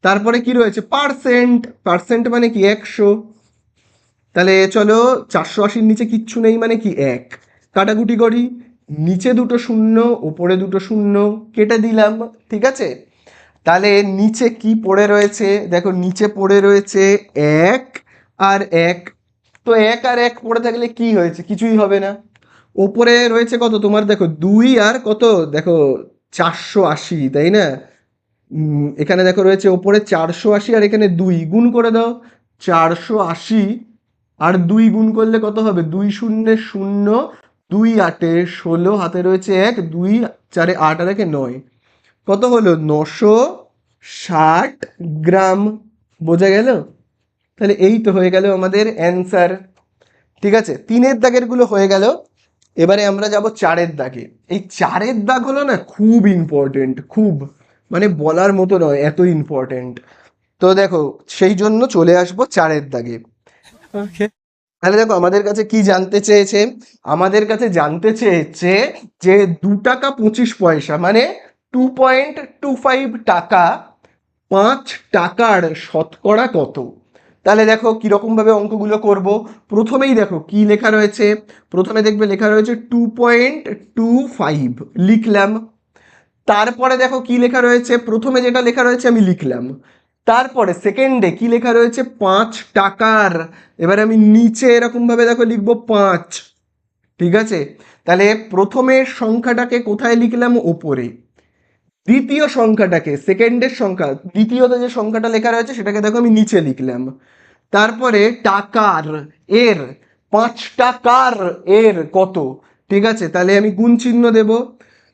তারপরে কি রয়েছে পার্সেন্ট, পার্সেন্ট মানে কি 100। তাহলে চলো 480-র নিচে কিচ্ছু নেই মানে কি 1, কাটাকুটি করি, নিচে দুটো শূন্য উপরে দুটো শূন্য কেটে দিলাম। ঠিক আছে, তাহলে নিচে কি পড়ে রয়েছে? দেখো নিচে পড়ে রয়েছে 1 আর 1। তো 1 আর 1 পড়ে থাকলে কি হয়েছে? কিছুই হবে না। ওপরে রয়েছে কত তোমার? দেখো 2 আর কত, দেখো 480, তাই না? এখানে দেখো রয়েছে ওপরে 480 আর এখানে 2, গুণ করে দাও। 480 আর 2 গুণ করলে কত হবে? 2 শূন্যে 0, 2 8-এ 16, হাতে রয়েছে 1, 2 4-এ 8 আর 1-এ 9, কত হলো 960 গ্রাম। বোঝা গেল? তাহলে এই তো হয়ে গেল আমাদের অ্যান্সার। ঠিক আছে, 3-এর দাগের গুলো হয়ে গেল। এবারে আমরা যাব 4-এর দাগে। এই 4-এর দাগ হলো না খুব ইম্পর্টেন্ট, খুব, মানে বলার মতো নয়, এত ইম্পর্টেন্ট। তো দেখো সেই জন্য চলে আসবো 4-এর দাগে। তাহলে দেখো আমাদের কাছে কি জানতে চেয়েছে? আমাদের কাছে জানতে চেয়েছে যে 2 টাকা 25 পয়সা মানে 2.25 টাকা, 5 টাকার শতকরা কত? তাহলে দেখো কিরকম ভাবে অঙ্কগুলো করব। প্রথমেই দেখো কি লেখা রয়েছে, প্রথমে দেখবে লেখা রয়েছে 2.25 লিখলাম। তারপরে দেখো কি লেখা রয়েছে, প্রথমে যেটা লেখা রয়েছে আমি লিখলাম, তারপরে সেকেন্ডে কি লেখা রয়েছে 5 টাকার। এবার আমি নিচে এরকম ভাবে দেখো লিখবো 5। ঠিক আছে, তাহলে প্রথমের সংখ্যাটাকে কোথায় লিখলাম? ওপরে। দ্বিতীয় সংখ্যাটাকে, সেকেন্ডের সংখ্যা, দ্বিতীয়তে যে সংখ্যাটা লেখা রয়েছে সেটাকে দেখো আমি নিচে লিখলাম। তারপরে টাকার, এর, 5 টাকার এর কত? ঠিক আছে, তাহলে আমি গুণ চিহ্ন দেব।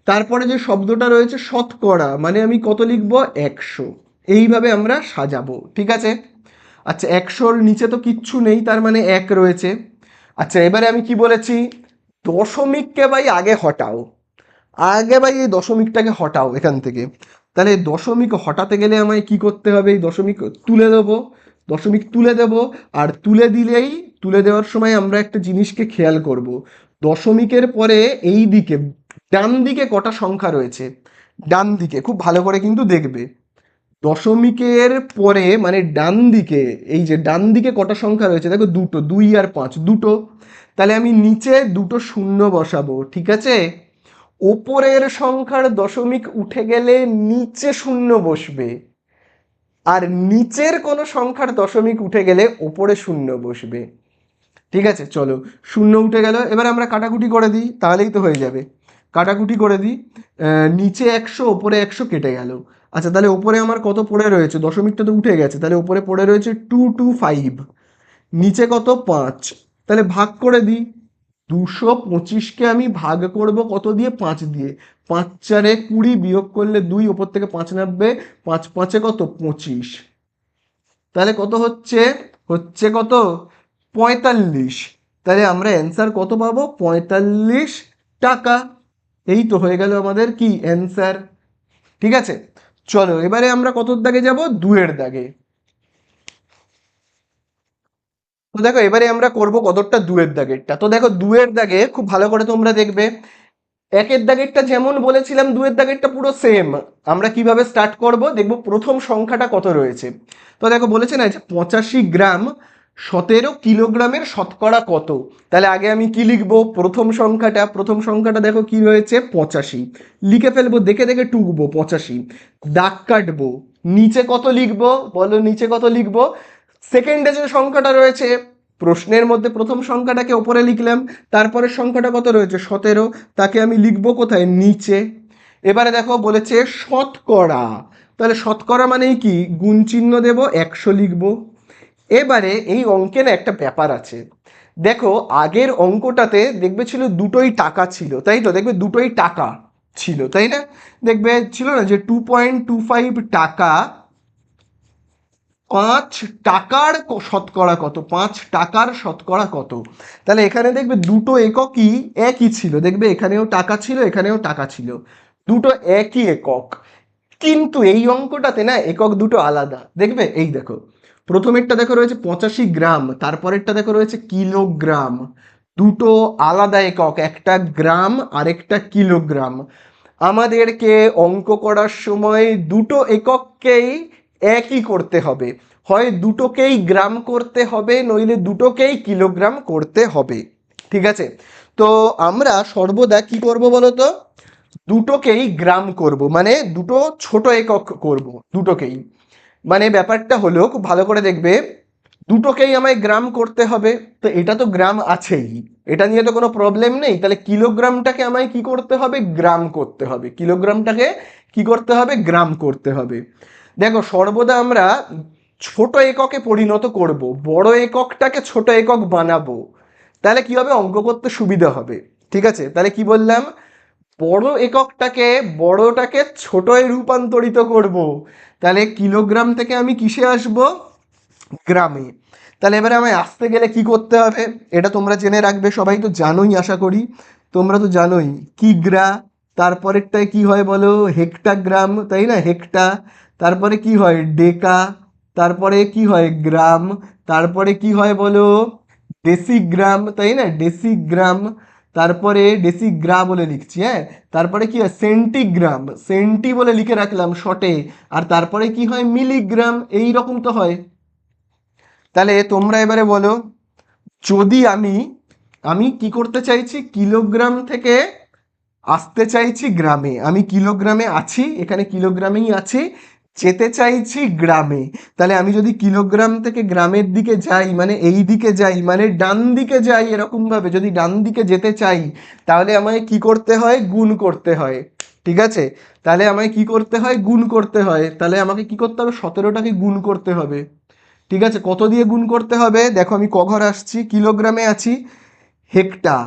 তারপরে যে শব্দটা রয়েছে শতকরা, মানে আমি কত লিখবো 100। এইভাবে আমরা সাজাবো। ঠিক আছে, আচ্ছা 100-র নিচে তো কিচ্ছু নেই, তার মানে 1 রয়েছে। আচ্ছা এবারে আমি কি বলেছি? দশমিককে ভাই আগে হটাও, আগে ভাই এই দশমিকটাকে হটাও এখান থেকে। তাহলে এই দশমিক হটাতে গেলে আমায় কি করতে হবে? এই দশমিক তুলে দেবো, দশমিক তুলে দেব। আর তুলে দিলেই, তুলে দেওয়ার সময় আমরা একটা জিনিসকে খেয়াল করব, দশমিকের পরে এই দিকে ডান দিকে কটা সংখ্যা রয়েছে, ডান দিকে খুব ভালো করে কিন্তু দেখবে। দশমিকের পরে মানে ডান দিকে, এই যে ডান দিকে কটা সংখ্যা রয়েছে দেখো, দুটো, 2 আর 5, দুটো। তাহলে আমি নিচে দুটো শূন্য বসাবো। ঠিক আছে, ওপরের সংখ্যার দশমিক উঠে গেলে নিচে শূন্য বসবে, আর নিচের কোনো সংখ্যার দশমিক উঠে গেলে ওপরে শূন্য বসবে। ঠিক আছে, চলো শূন্য উঠে গেল, এবার আমরা কাটাকুটি করে দিই, তাহলেই তো হয়ে যাবে। কাটাকুটি করে দিই, নিচে 100 ওপরে 100 কেটে গেল। আচ্ছা তাহলে ওপরে আমার কত পড়ে রয়েছে? দশমিকটা তো উঠে গেছে, তাহলে ওপরে পড়ে রয়েছে 225, নিচে কত 5। তাহলে ভাগ করে দিই, 225-কে আমি ভাগ করব কত দিয়ে? 5 দিয়ে। 5 4-এ 20, বিয়োগ করলে 2, ওপর থেকে 5 নামবে, 5 5-এ কত 25। তাহলে কত হচ্ছে? হচ্ছে কত 45। তাহলে আমরা অ্যান্সার কত পাবো? 45 টাকা। এই তো হয়ে গেল আমাদের কি অ্যান্সার। ঠিক আছে, চলো এবারে আমরা কতর দাগে যাব? 2-এর দাগে। তো দেখো এবারে আমরা করব কতটা 2-এর দাগেরটা। তো দেখো 2-এর দাগে খুব ভালো করে তোমরা দেখবে, একের দাগেরটা যেমন বলেছিলাম, দুয়ের দাগেরটা পুরো সেম। আমরা কিভাবে স্টার্ট করব দেখব, প্রথম সংখ্যাটা কত রয়েছে। তো দেখো বলেছে না যে 85 গ্রাম 17 কিলোগ্রামের শতকরা কত। তাহলে আগে আমি কি লিখবো, প্রথম সংখ্যাটা দেখো কি রয়েছে 85, লিখে ফেলবো, দেখে দেখে টুকবো 85, দাগ কাটবো, নিচে কত লিখবো বলো, নিচে কত লিখবো। সেকেন্ডে যে সংখ্যাটা রয়েছে প্রশ্নের মধ্যে, প্রথম সংখ্যাটাকে ওপরে লিখলাম, তারপরের সংখ্যাটা কত রয়েছে 17, তাকে আমি লিখবো কোথায়, নিচে। এবারে দেখো বলেছে শতকরা, তাহলে শতকরা মানেই কি, গুণ চিহ্ন দেবো, 100 লিখবো। এবারে এই অঙ্কে না একটা ব্যাপার আছে, দেখো আগের অঙ্কটাতে দেখবে ছিল দুটোই টাকা ছিল, তাই তো, দেখবে দুটোই টাকা ছিল, তাই না, দেখবে ছিল না যে 2.25 টাকা, 5 টাকার শতকরা কত, 5 টাকার শতকরা কত। তাহলে এখানে দেখবে দুটো এককই একই ছিল, দেখবে এখানেও টাকা ছিল, এখানেও টাকা ছিল, দুটো একই একক। কিন্তু এই অঙ্কটাতে না একক দুটো আলাদা, দেখবে এই দেখো, প্রথমেরটা দেখো রয়েছে 85 গ্রাম, তারপরেরটা দেখো রয়েছে কিলোগ্রাম, দুটো আলাদা একক, একটা গ্রাম আরেকটা কিলোগ্রাম। আমাদেরকে অঙ্ক করার সময় দুটো একককেই একই করতে হবে, হয় দুটোকেই গ্রাম করতে হবে, নইলে দুটোকেই কিলোগ্রাম করতে হবে, ঠিক আছে। তো আমরা সর্বদা কি করব বলো তো, দুটোকেই গ্রাম করব, মানে দুটো ছোট একক করব, দুটোকেই। মানে ব্যাপারটা হলো, খুব ভালো করে দেখবে, দুটোকেই আমায় গ্রাম করতে হবে, তো এটা তো গ্রাম আছেই, এটা নিয়ে তো কোনো প্রবলেম নেই। তাহলে কিলোগ্রামটাকে আমায় কি করতে হবে, গ্রাম করতে হবে, কিলোগ্রামটাকে কি করতে হবে, গ্রাম করতে হবে। দেখো সর্বদা আমরা ছোট এককে পরিণত করব, বড় এককটাকে ছোট একক বানাবো, তাহলে কি হবে, অঙ্ক করতে সুবিধা হবে, ঠিক আছে। তাহলে কি বললাম, বড় এককটাকে, বড়টাকে ছোটয় রূপান্তরিত করব, তাহলে কিলোগ্রাম থেকে আমি কিসে আসব, গ্রামে। তাহলে এবারে আমায় আসতে গেলে কি করতে হবে, এটা তোমরা জেনে রাখবে, সবাই তো জানোই আশা করি, তোমরা তো জানোই কিগ্রা, তারপরেরটায় কি হয় বলো, হেক্টাগ্রাম, তাই না, হেক্টা, তারপরে কি হয় ডেকা, তারপরে কি হয় গ্রাম, তারপরে কি হয় বলো, ডেসিগ্রাম, তাই না, ডেসিগ্রাম, তারপরে ডেসিগ্রা বলে লিখছি, হ্যাঁ, তারপরে কি হয় সেন্টিগ্রাম, সেন্টি বলে লিখে রাখলাম শর্টে, আর তারপরে কি হয় মিলিগ্রাম, এই রকম তো হয়। তাহলে তোমরা এবারে বলো, যদি আমি আমি কি করতে চাইছি, কিলোগ্রাম থেকে আসতে চাইছি গ্রামে, আমি কিলোগ্রামে আছি, এখানে কিলোগ্রামেই আছি, যেতে চাইছি গ্রামে। তাহলে আমি যদি কিলোগ্রাম থেকে গ্রামের দিকে যাই, মানে এই দিকে যাই, মানে ডান দিকে যাই, এরকম ভাবে যদি ডান দিকে যেতে চাই, তাহলে আমায় কি করতে হয়, গুণ করতে হয়, ঠিক আছে। তাহলে আমায় কি করতে হয়, গুণ করতে হয়, তাহলে আমাকে কি করতে হবে, 17টাকে গুণ করতে হবে, ঠিক আছে। কত দিয়ে গুণ করতে হবে, দেখো আমি ক ঘর আসছি, কিলোগ্রামে আছি, হেক্টা,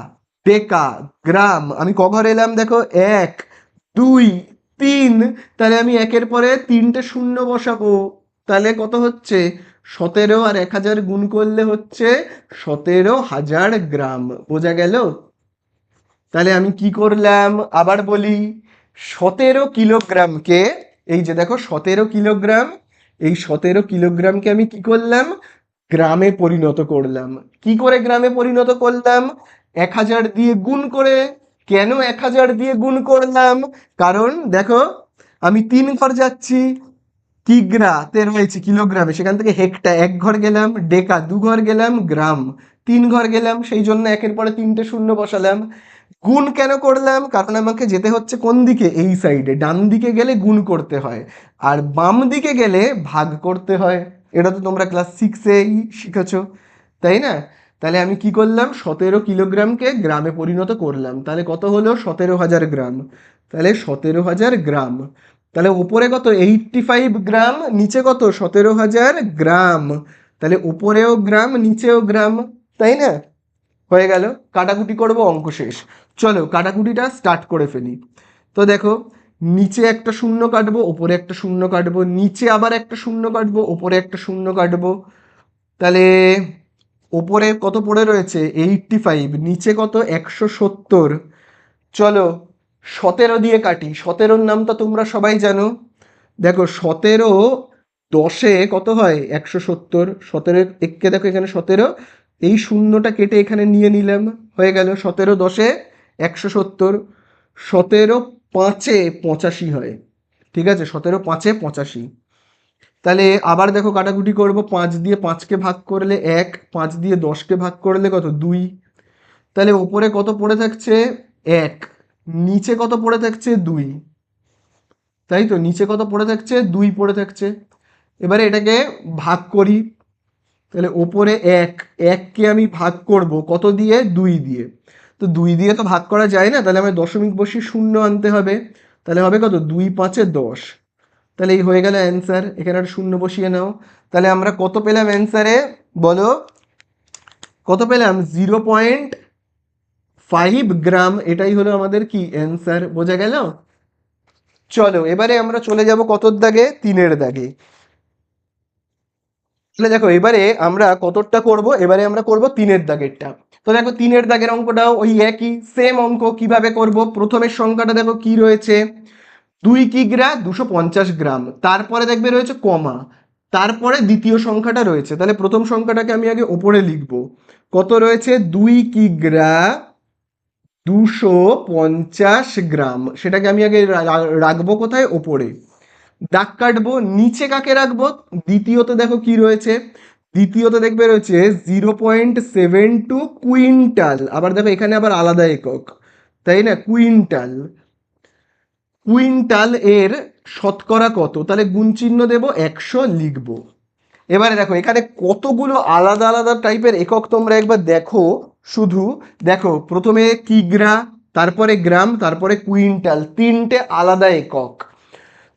ডেকা, গ্রাম, আমি ক ঘর এলাম দেখো, 1 2 3, তাহলে আমি একের পরে তিনটে শূন্য বসাবো, তাহলে কত হচ্ছে 17, আর 1000 গুণ করলে হচ্ছে 17,000 গ্রাম, বোঝা গেল। তাহলে আমি কি করলাম আবার বলি, 17 কিলোগ্রামকে, এই যে দেখো 17 কিলোগ্রাম, এই 17 কিলোগ্রামকে আমি কি করলাম, গ্রামে পরিণত করলাম। কি করে গ্রামে পরিণত করলাম, 1000 দিয়ে গুণ করে। কেন 1000 দিয়ে গুণ করলাম, কারণ দেখো আমি 3 ঘর যাচ্ছি, কিগ্রাতে রয়েছে কিলোগ্রামে, সেখান থেকে হেক্টা 1 ঘর গেলাম, ডেকা 2 ঘর গেলাম, গ্রাম 3 ঘর গেলাম, সেই জন্য একের পরে তিনটে শূন্য বসালাম। গুণ কেন করলাম, কারণ আমাকে যেতে হচ্ছে কোন দিকে, এই সাইডে, ডান দিকে গেলে গুণ করতে হয়, আর বাম দিকে গেলে ভাগ করতে হয়, এটা তো তোমরা ক্লাস 6-এই শিখেছো, তাই না। তাহলে আমি কি করলাম, 17 কিলোগ্রামকে গ্রামে পরিণত করলাম, তাহলে কত হলো 17,000 গ্রাম, তাহলে 17,000 গ্রাম। তাহলে উপরে কত 85 গ্রাম, নিচে কত 17,000 গ্রাম, তাহলে উপরেও গ্রাম নিচেও গ্রাম, তাই না, হয়ে গেল। কাটাকুটি করব, অঙ্ক শেষ। চলো কাটাকুটিটা স্টার্ট করে ফেলি। তো দেখো, নিচে একটা শূন্য কাটবো, ওপরে একটা শূন্য কাটবো, নিচে আবার একটা শূন্য কাটবো, ওপরে একটা শূন্য কাটবো। তাহলে ওপরে কত পড়ে রয়েছে 85, নিচে কত 170। চলো 17 দিয়ে কাটি, 17-র নামটা তোমরা সবাই জানো। দেখো 17 10-এ কত হয় 170, 17 এককে দেখো এখানে 17, এই শূন্যটা কেটে এখানে নিয়ে নিলাম, হয়ে গেল 17 10-এ 170। 17×5 = 85 হয়। ঠিক আছে, 17×5 = 85। তাহলে আবার দেখো কাটাকুটি করব, 5 দিয়ে 5কে ভাগ করলে 1, 5 দিয়ে 10কে ভাগ করলে কত, 2। তাহলে ওপরে কত পড়ে থাকছে, 1, নিচে কত পড়ে থাকছে, 2। তাই তো, নিচে কত পড়ে থাকছে, 2 পড়ে থাকছে। এবারে এটাকে ভাগ করি, তাহলে ওপরে 1, 1কে আমি ভাগ করব কত দিয়ে, 2 দিয়ে। তো 2 দিয়ে তো ভাগ করা যায় না, তাহলে আমার দশমিক বসিয়ে শূন্য আনতে হবে। তাহলে হবে কত, 2×5 = 10। তাহলে এই হয়ে গেল অ্যান্সার, এখানে একটা শূন্য বসিয়ে নাও। তাহলে আমরা কত পেলাম অ্যান্সারে, বলো কত পেলাম, 0.5 গ্রাম। এটাই হলো আমাদের কি অ্যান্সার, বোঝা গেল? চলো এবারে আমরা চলে যাব কতর দাগে, 3-এর দাগে। তাহলে দেখো এবারে আমরা কতটা করব, এবারে আমরা করব 3-এর দাগেরটা। তো দেখো 3-এর দাগের অঙ্কটাও ওই একই সেম অঙ্ক। কিভাবে করব, প্রথমের সংখ্যাটা দেখো কি রয়েছে, 2 কিগ্রা 250 গ্রাম, তারপরে দেখবে রয়েছে কমা, তারপরে দ্বিতীয় সংখ্যাটা রয়েছে। তাহলে প্রথম সংখ্যাটাকে আমি আগে ওপরে লিখব, কত রয়েছে, 2 কিগ্রা 250 গ্রাম, সেটাকে আমি আগে রাখবো কোথায়, ওপরে। দাগ কাটবো, নিচে কাকে রাখবো, দ্বিতীয়তে দেখো কি রয়েছে, দ্বিতীয়তে দেখবে রয়েছে 0.72 কুইন্টাল। আবার দেখো এখানে আবার আলাদা একক, তাই না, কুইন্টাল। কুইন্টাল এর শতকরা কত, তাহলে গুণ চিহ্ন দেবো, 100 লিখবো। এবারে দেখো এখানে কতগুলো আলাদা আলাদা টাইপের একক তোমরা একবার দেখো, শুধু দেখো প্রথমে কিগ্রা, তারপরে গ্রাম, তারপরে কুইন্টাল, 3টে আলাদা একক।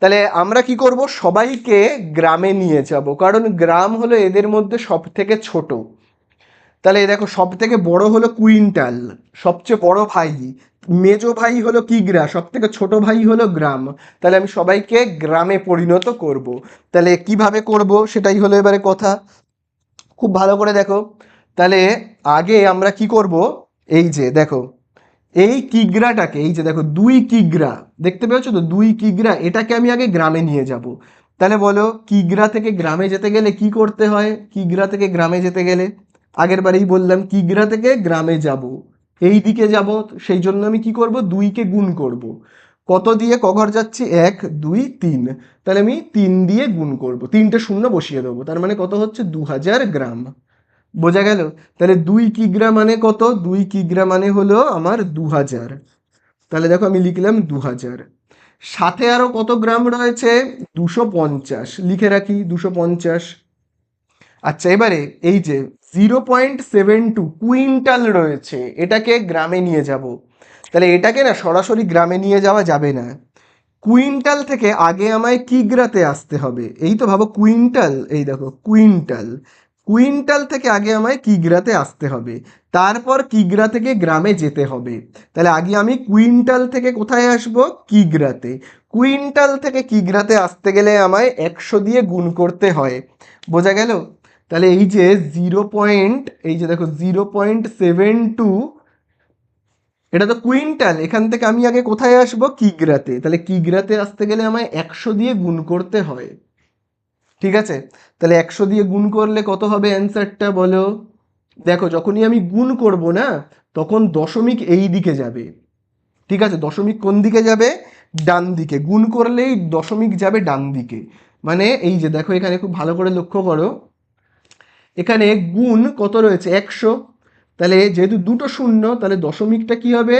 তাহলে আমরা কি করব, সবাইকে গ্রামে নিয়ে যাব, কারণ গ্রাম হলো এদের মধ্যে সব থেকে ছোট। তাহলে দেখো সব থেকে বড় হলো কুইন্টাল, সবচেয়ে বড় ভাই, মেজো ভাই হলো কিগ্রা, সব থেকে ছোট ভাই হলো গ্রাম। তাহলে আমি সবাইকে গ্রামে পরিণত করব। তাহলে কিভাবে করব সেটাই হলো এবারে কথা, খুব ভালো করে দেখো। তাহলে আগে আমরা কি করব, এই যে দেখো এই কিগ্রাটাকে, এই যে দেখো 2 কিগ্রা, দেখতে পেয়েছো তো, 2 কিগ্রা, এটাকে আমি আগে গ্রামে নিয়ে যাব। তাহলে বলো কিগ্রা থেকে গ্রামে যেতে গেলে কি করতে হয়, কিগ্রা থেকে গ্রামে যেতে গেলে আগের বারেই বললাম, কিগ্রা থেকে গ্রামে যাব, এই দিকে যাব, সেই জন্য আমি কি করব, 2কে গুণ করব। কত দিয়ে, ক ঘর যাচ্ছি, 1 2 3, তাহলে আমি 3 দিয়ে গুণ করব, 3টে শূন্য বসিয়ে দেবো, তার মানে কত হচ্ছে, 2000 গ্রাম। বোঝা গেল? তাহলে 2 কিগ্রা মানে কত, 2 কিগ্রা মানে হলো আমার 2000। তাহলে দেখো আমি লিখলাম 2000, সাথে আরো কত গ্রাম রয়েছে, 250, লিখে রাখি 250। আচ্ছা এবারে এই যে 0.72 কুইন্টাল রয়েছে, এটাকে গ্রামে নিয়ে যাব। তাহলে এটাকে না সরাসরি গ্রামে নিয়ে যাওয়া যাবে না, কুইন্টাল থেকে আগে আমায় কিগ্রাতে আসতে হবে। এই তো ভাবো কুইন্টাল, এই দেখো কুইন্টাল, কুইন্টাল থেকে আগে আমায় কিগ্রাতে আসতে হবে, তারপর কিগ্রা থেকে গ্রামে যেতে হবে। তাহলে আগে আমি কুইন্টাল থেকে কোথায় আসব, কিগ্রাতে। কুইন্টাল থেকে কিগ্রাতে আসতে গেলে আমায় 100 দিয়ে গুণ করতে হয়। বোঝা গেল? তাহলে এই যে এই যে দেখো 0.72, এটা তো কুইন্টাল, এখান থেকে আমি আগে কোথায় আসবো, কিগ্রাতে। তাহলে কিগ্রাতে আসতে গেলে আমায় 100 দিয়ে গুণ করতে হয়। ঠিক আছে, তাহলে 100 দিয়ে গুণ করলে কত হবে অ্যান্সারটা, বলো। দেখো যখনই আমি গুণ করব না, তখন দশমিক এই দিকে যাবে। ঠিক আছে, দশমিক কোন দিকে যাবে, ডান দিকে। গুণ করলেই দশমিক যাবে ডান দিকে। মানে এই যে দেখো এখানে খুব ভালো করে লক্ষ্য করো, এখানে গুণ কত রয়েছে, 100। তাহলে যেহেতু দুটো শূন্য, তাহলে দশমিকটা কি হবে,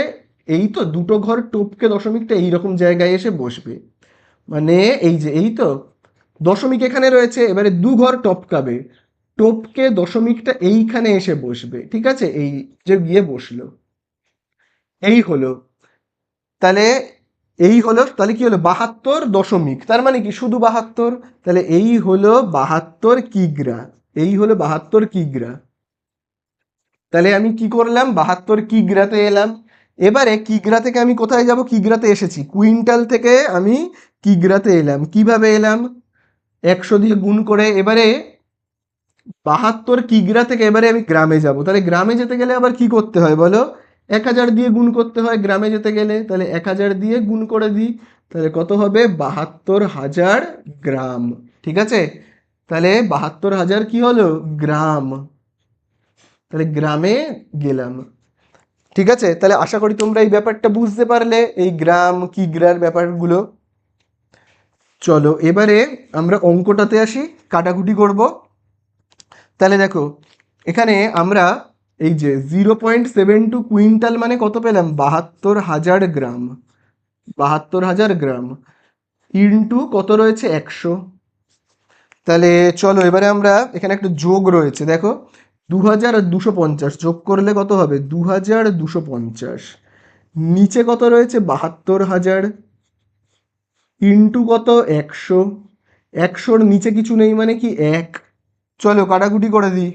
এই তো দুটো ঘর টপকে দশমিকটা এইরকম জায়গায় এসে বসবে। মানে এই যে এই তো দশমিক এখানে রয়েছে, এবারে দু ঘর টপকাবে, টপকে দশমিকটা এইখানে এসে বসবে। ঠিক আছে, এই যে গিয়ে বসলো, এই হলো। তাহলে এই হলো, তাহলে কি হলো, 72 দশমিক, তার মানে কি শুধু 72। তাহলে এই হলো 72 কিগ্রা, এই হলো 72 কিগ্রা। তাহলে আমি কি করলাম, 72 কিগ্রাতে এলাম। এবারে কিগ্রা থেকে আমি কোথায় যাব, কিগ্রাতে এসেছি, কুইন্টাল থেকে আমি কিগ্রাতে এলাম। কিভাবে এলাম, 100 দিয়ে গুণ করে। এবারে 72 কিগ্রা থেকে এবারে আমি গ্রামে যাব। তাহলে গ্রামে যেতে গেলে আবার কি করতে হয় বলো, 1000 দিয়ে গুণ করতে হয় গ্রামে যেতে গেলে। তাহলে 1000 দিয়ে গুণ করে দিই, তাহলে কত হবে, 72,000 গ্রাম। ঠিক আছে, তাহলে 72,000 কি হলো, গ্রাম। তাহলে গ্রামে গেলাম। ঠিক আছে, তাহলে আশা করি তোমরা এই ব্যাপারটা বুঝতে পারলে, এই গ্রাম কিগ্রার ব্যাপারগুলো। চলো এবারে আমরা অঙ্কটাতে আসি, কাটাকুটি করব। তাহলে দেখো এখানে আমরা এই যে 0.72 কুইন্টাল মানে কত পেলাম, 72,000 গ্রাম। 72,000 গ্রাম ইন্টু কত রয়েছে, 100। তাহলে চলো এবারে আমরা এখানে একটা যোগ রয়েছে, দেখো 2,250 যোগ করলে কত হবে, 2,250। নিচে কত রয়েছে, 72,000 ইন্টু কত, 100। 100-র নিচে কিছু নেই মানে কি, 1। চলো কাটাকুটি করে দিই।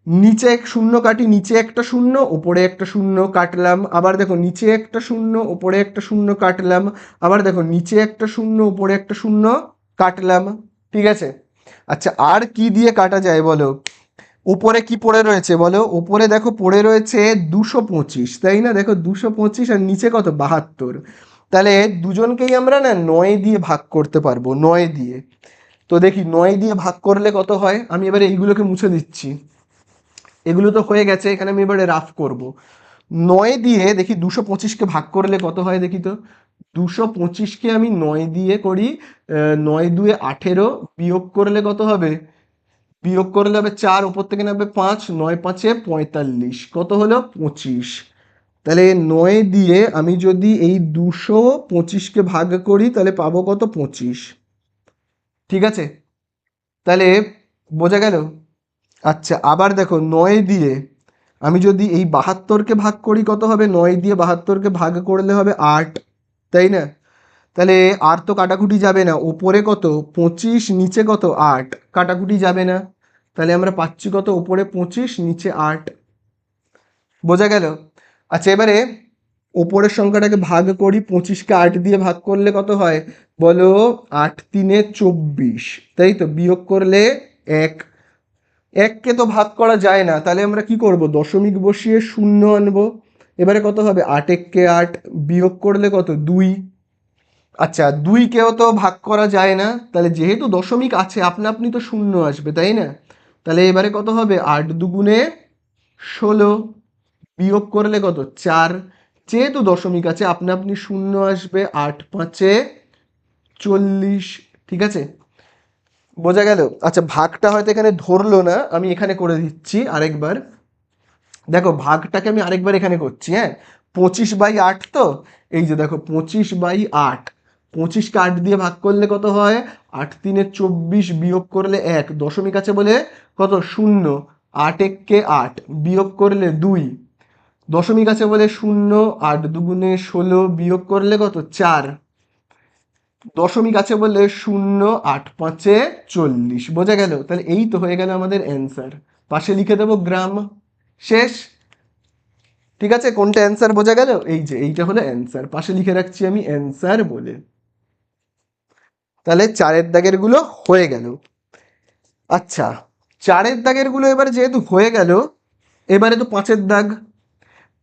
নিচে এক শূন্য কাটি, নিচে একটা শূন্য ওপরে একটা শূন্য কাটলাম, আবার দেখো নিচে একটা শূন্য ওপরে একটা শূন্য কাটলাম, আবার দেখো নিচে একটা শূন্য ওপরে একটা শূন্য কাটলাম। ঠিক আছে, আচ্ছা আর কি দিয়ে কাটা যায় বলো, উপরে কি পড়ে রয়েছে বলো, উপরে দেখো পড়ে রয়েছে 225, তাই না, দেখো 225 আর নিচে কত, 72। তাহলে দুজনকেই আমরা না 9 দিয়ে ভাগ করতে পারবো, 9 দিয়ে। তো দেখি 9 দিয়ে ভাগ করলে কত হয়, আমি এবারে এইগুলোকে মুছে দিচ্ছি। এগুলো তো হয়ে গেছে, এখানে আমি এবারে রাফ করব। 9 দিয়ে দেখি 225কে ভাগ করলে কত হয় দেখি তো। 225কে আমি 9 দিয়ে করি, 9 2 18, বিয়োগ করলে কত হবে, বিয়োগ করলে হবে 4, উপর থেকে নেবে 5, 9 5 45, কত হলো 25। তাহলে 9 দিয়ে আমি যদি এই 225কে ভাগ করি তাহলে পাবো কত, 25। ঠিক আছে, তাহলে বোঝা গেল। আচ্ছা আবার দেখো 9 দিয়ে আমি যদি এই 72কে ভাগ করি কত হবে, 9 দিয়ে 72কে ভাগ করলে হবে 8, তাই না। তাহলে আর তো কাটাকুটি যাবে না, ওপরে কত 25 নিচে কত 8, কাটাকুটি যাবে না। তাহলে আমরা পাচ্ছি কত, ওপরে 25 নিচে 8। বোঝা গেল। আচ্ছা এবারে ওপরের সংখ্যাটাকে ভাগ করি, 25কে 8 দিয়ে ভাগ করলে কত হয় বলো, 8 3 24, তাই তো, বিয়োগ করলে 1। 1কে তো ভাগ করা যায় না, তাহলে আমরা কি করব, দশমিক বসিয়ে শূন্য আনবো। এবারে কত হবে, 8 1 8, বিয়োগ করলে কত, 2। আচ্ছা 2কেও তো ভাগ করা যায় না, তাহলে যেহেতু দশমিক আছে আপনা আপনি তো শূন্য আসবে, তাই না। তাহলে এবারে কত হবে, 8 2 16, বিয়োগ করলে কত, 4। যেহেতু দশমিক আছে আপনা আপনি শূন্য আসবে, 8 5 40। ঠিক আছে, বোঝা গেল। আচ্ছা ভাগটা হয়তো এখানে ধরলো না, আমি এখানে করে দিচ্ছি আরেকবার। দেখো ভাগটাকে আমি আরেকবার এখানে করছি, হ্যাঁ। 25/8 তো, এই যে দেখো 25/8, 25কে 8 দিয়ে ভাগ করলে কত হয়, 8 3 24, বিয়োগ করলে 1, দশমিক আছে বলে কত, 0। 8 1 8, বিয়োগ করলে 2, দশমিক আছে বলে 0। 8 2 16, বিয়োগ করলে কত, 4, দশমিক আছে বলে 0। 8 5 40, বোঝা গেল। তাহলে এই তো হয়ে গেল আমাদের অ্যান্সার। পাশে লিখে দেবো গ্রাম, শেষ। ঠিক আছে, কোনটা অ্যান্সার বোঝা গেল, এই যে এইটা হলো অ্যান্সার, পাশে লিখে রাখছি আমি অ্যান্সার বলে। তাহলে 4-এর দাগের গুলো হয়ে গেল। আচ্ছা 4-এর দাগের গুলো এবারে যেহেতু হয়ে গেল, এবারে তো 5-এর দাগ।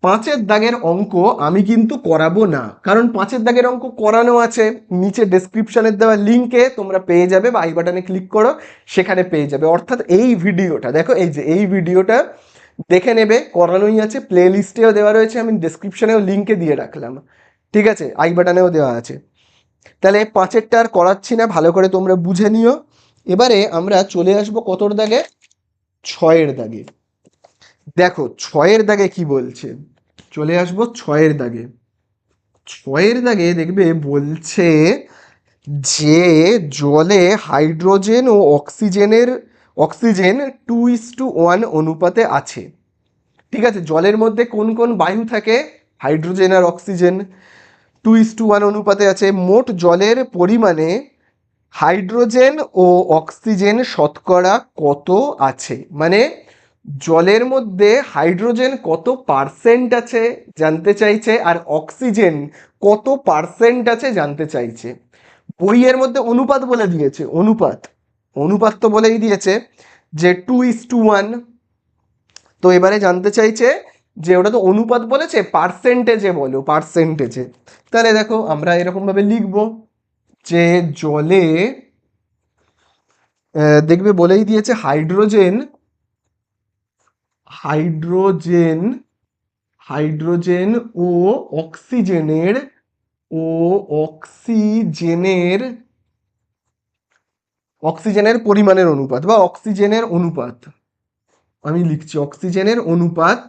5-এর দাগের অঙ্ক আমি কিন্তু করাবো না, কারণ 5-এর দাগের অঙ্ক করানো আছে, নিচে ডেসক্রিপশনের দেওয়া লিঙ্কে তোমরা পেয়ে যাবে, বা আই বাটনে ক্লিক করো, সেখানে পেয়ে যাবে। অর্থাৎ এই ভিডিওটা দেখো, এই যে এই ভিডিওটা দেখে নেবে, করানোই আছে, প্লে লিস্টেও দেওয়া রয়েছে, আমি ডেসক্রিপশনেও লিঙ্কে দিয়ে রাখলাম। ঠিক আছে, আই বাটনেও দেওয়া আছে। তাহলে 5-এরটা আর করাচ্ছি না, ভালো করে তোমরা বুঝে নিও। এবারে আমরা চলে আসবো কতর দাগে, 6-এর দাগে। দেখো 6-এর দাগে কি বলছে, চলে আসবো 6-এর দাগে। 6-এর দাগে দেখবে বলছে যে জলে হাইড্রোজেন ও অক্সিজেন 2:1 অনুপাতে আছে। ঠিক আছে, জলের মধ্যে কোন কোন বায়ু থাকে, হাইড্রোজেন আর অক্সিজেন 2:1 অনুপাতে আছে। মোট জলের পরিমাণে হাইড্রোজেন ও অক্সিজেন শতকরা কত আছে, মানে জলের মধ্যে হাইড্রোজেন কত পার্সেন্ট আছে জানতে চাইছে, আর অক্সিজেন কত পার্সেন্ট আছে জানতে চাইছে। বইয়ের মধ্যে অনুপাত বলে দিয়েছে, অনুপাত, অনুপাত তো বলেই দিয়েছে যে 2:1। তো এবারে জানতে চাইছে যে ওটা তো অনুপাত বলেছে, পার্সেন্টেজে বলো, পার্সেন্টেজে। তাহলে দেখো আমরা এরকমভাবে লিখবো যে জলে দেখবে বলেই দিয়েছে হাইড্রোজেন, হাইড্রোজেন হাইড্রোজেন ও অক্সিজেনের ও অক্সিজেনের অক্সিজেনের পরিমাণের অনুপাত বা অক্সিজেনের অনুপাত, আমি লিখছি অক্সিজেনের অনুপাত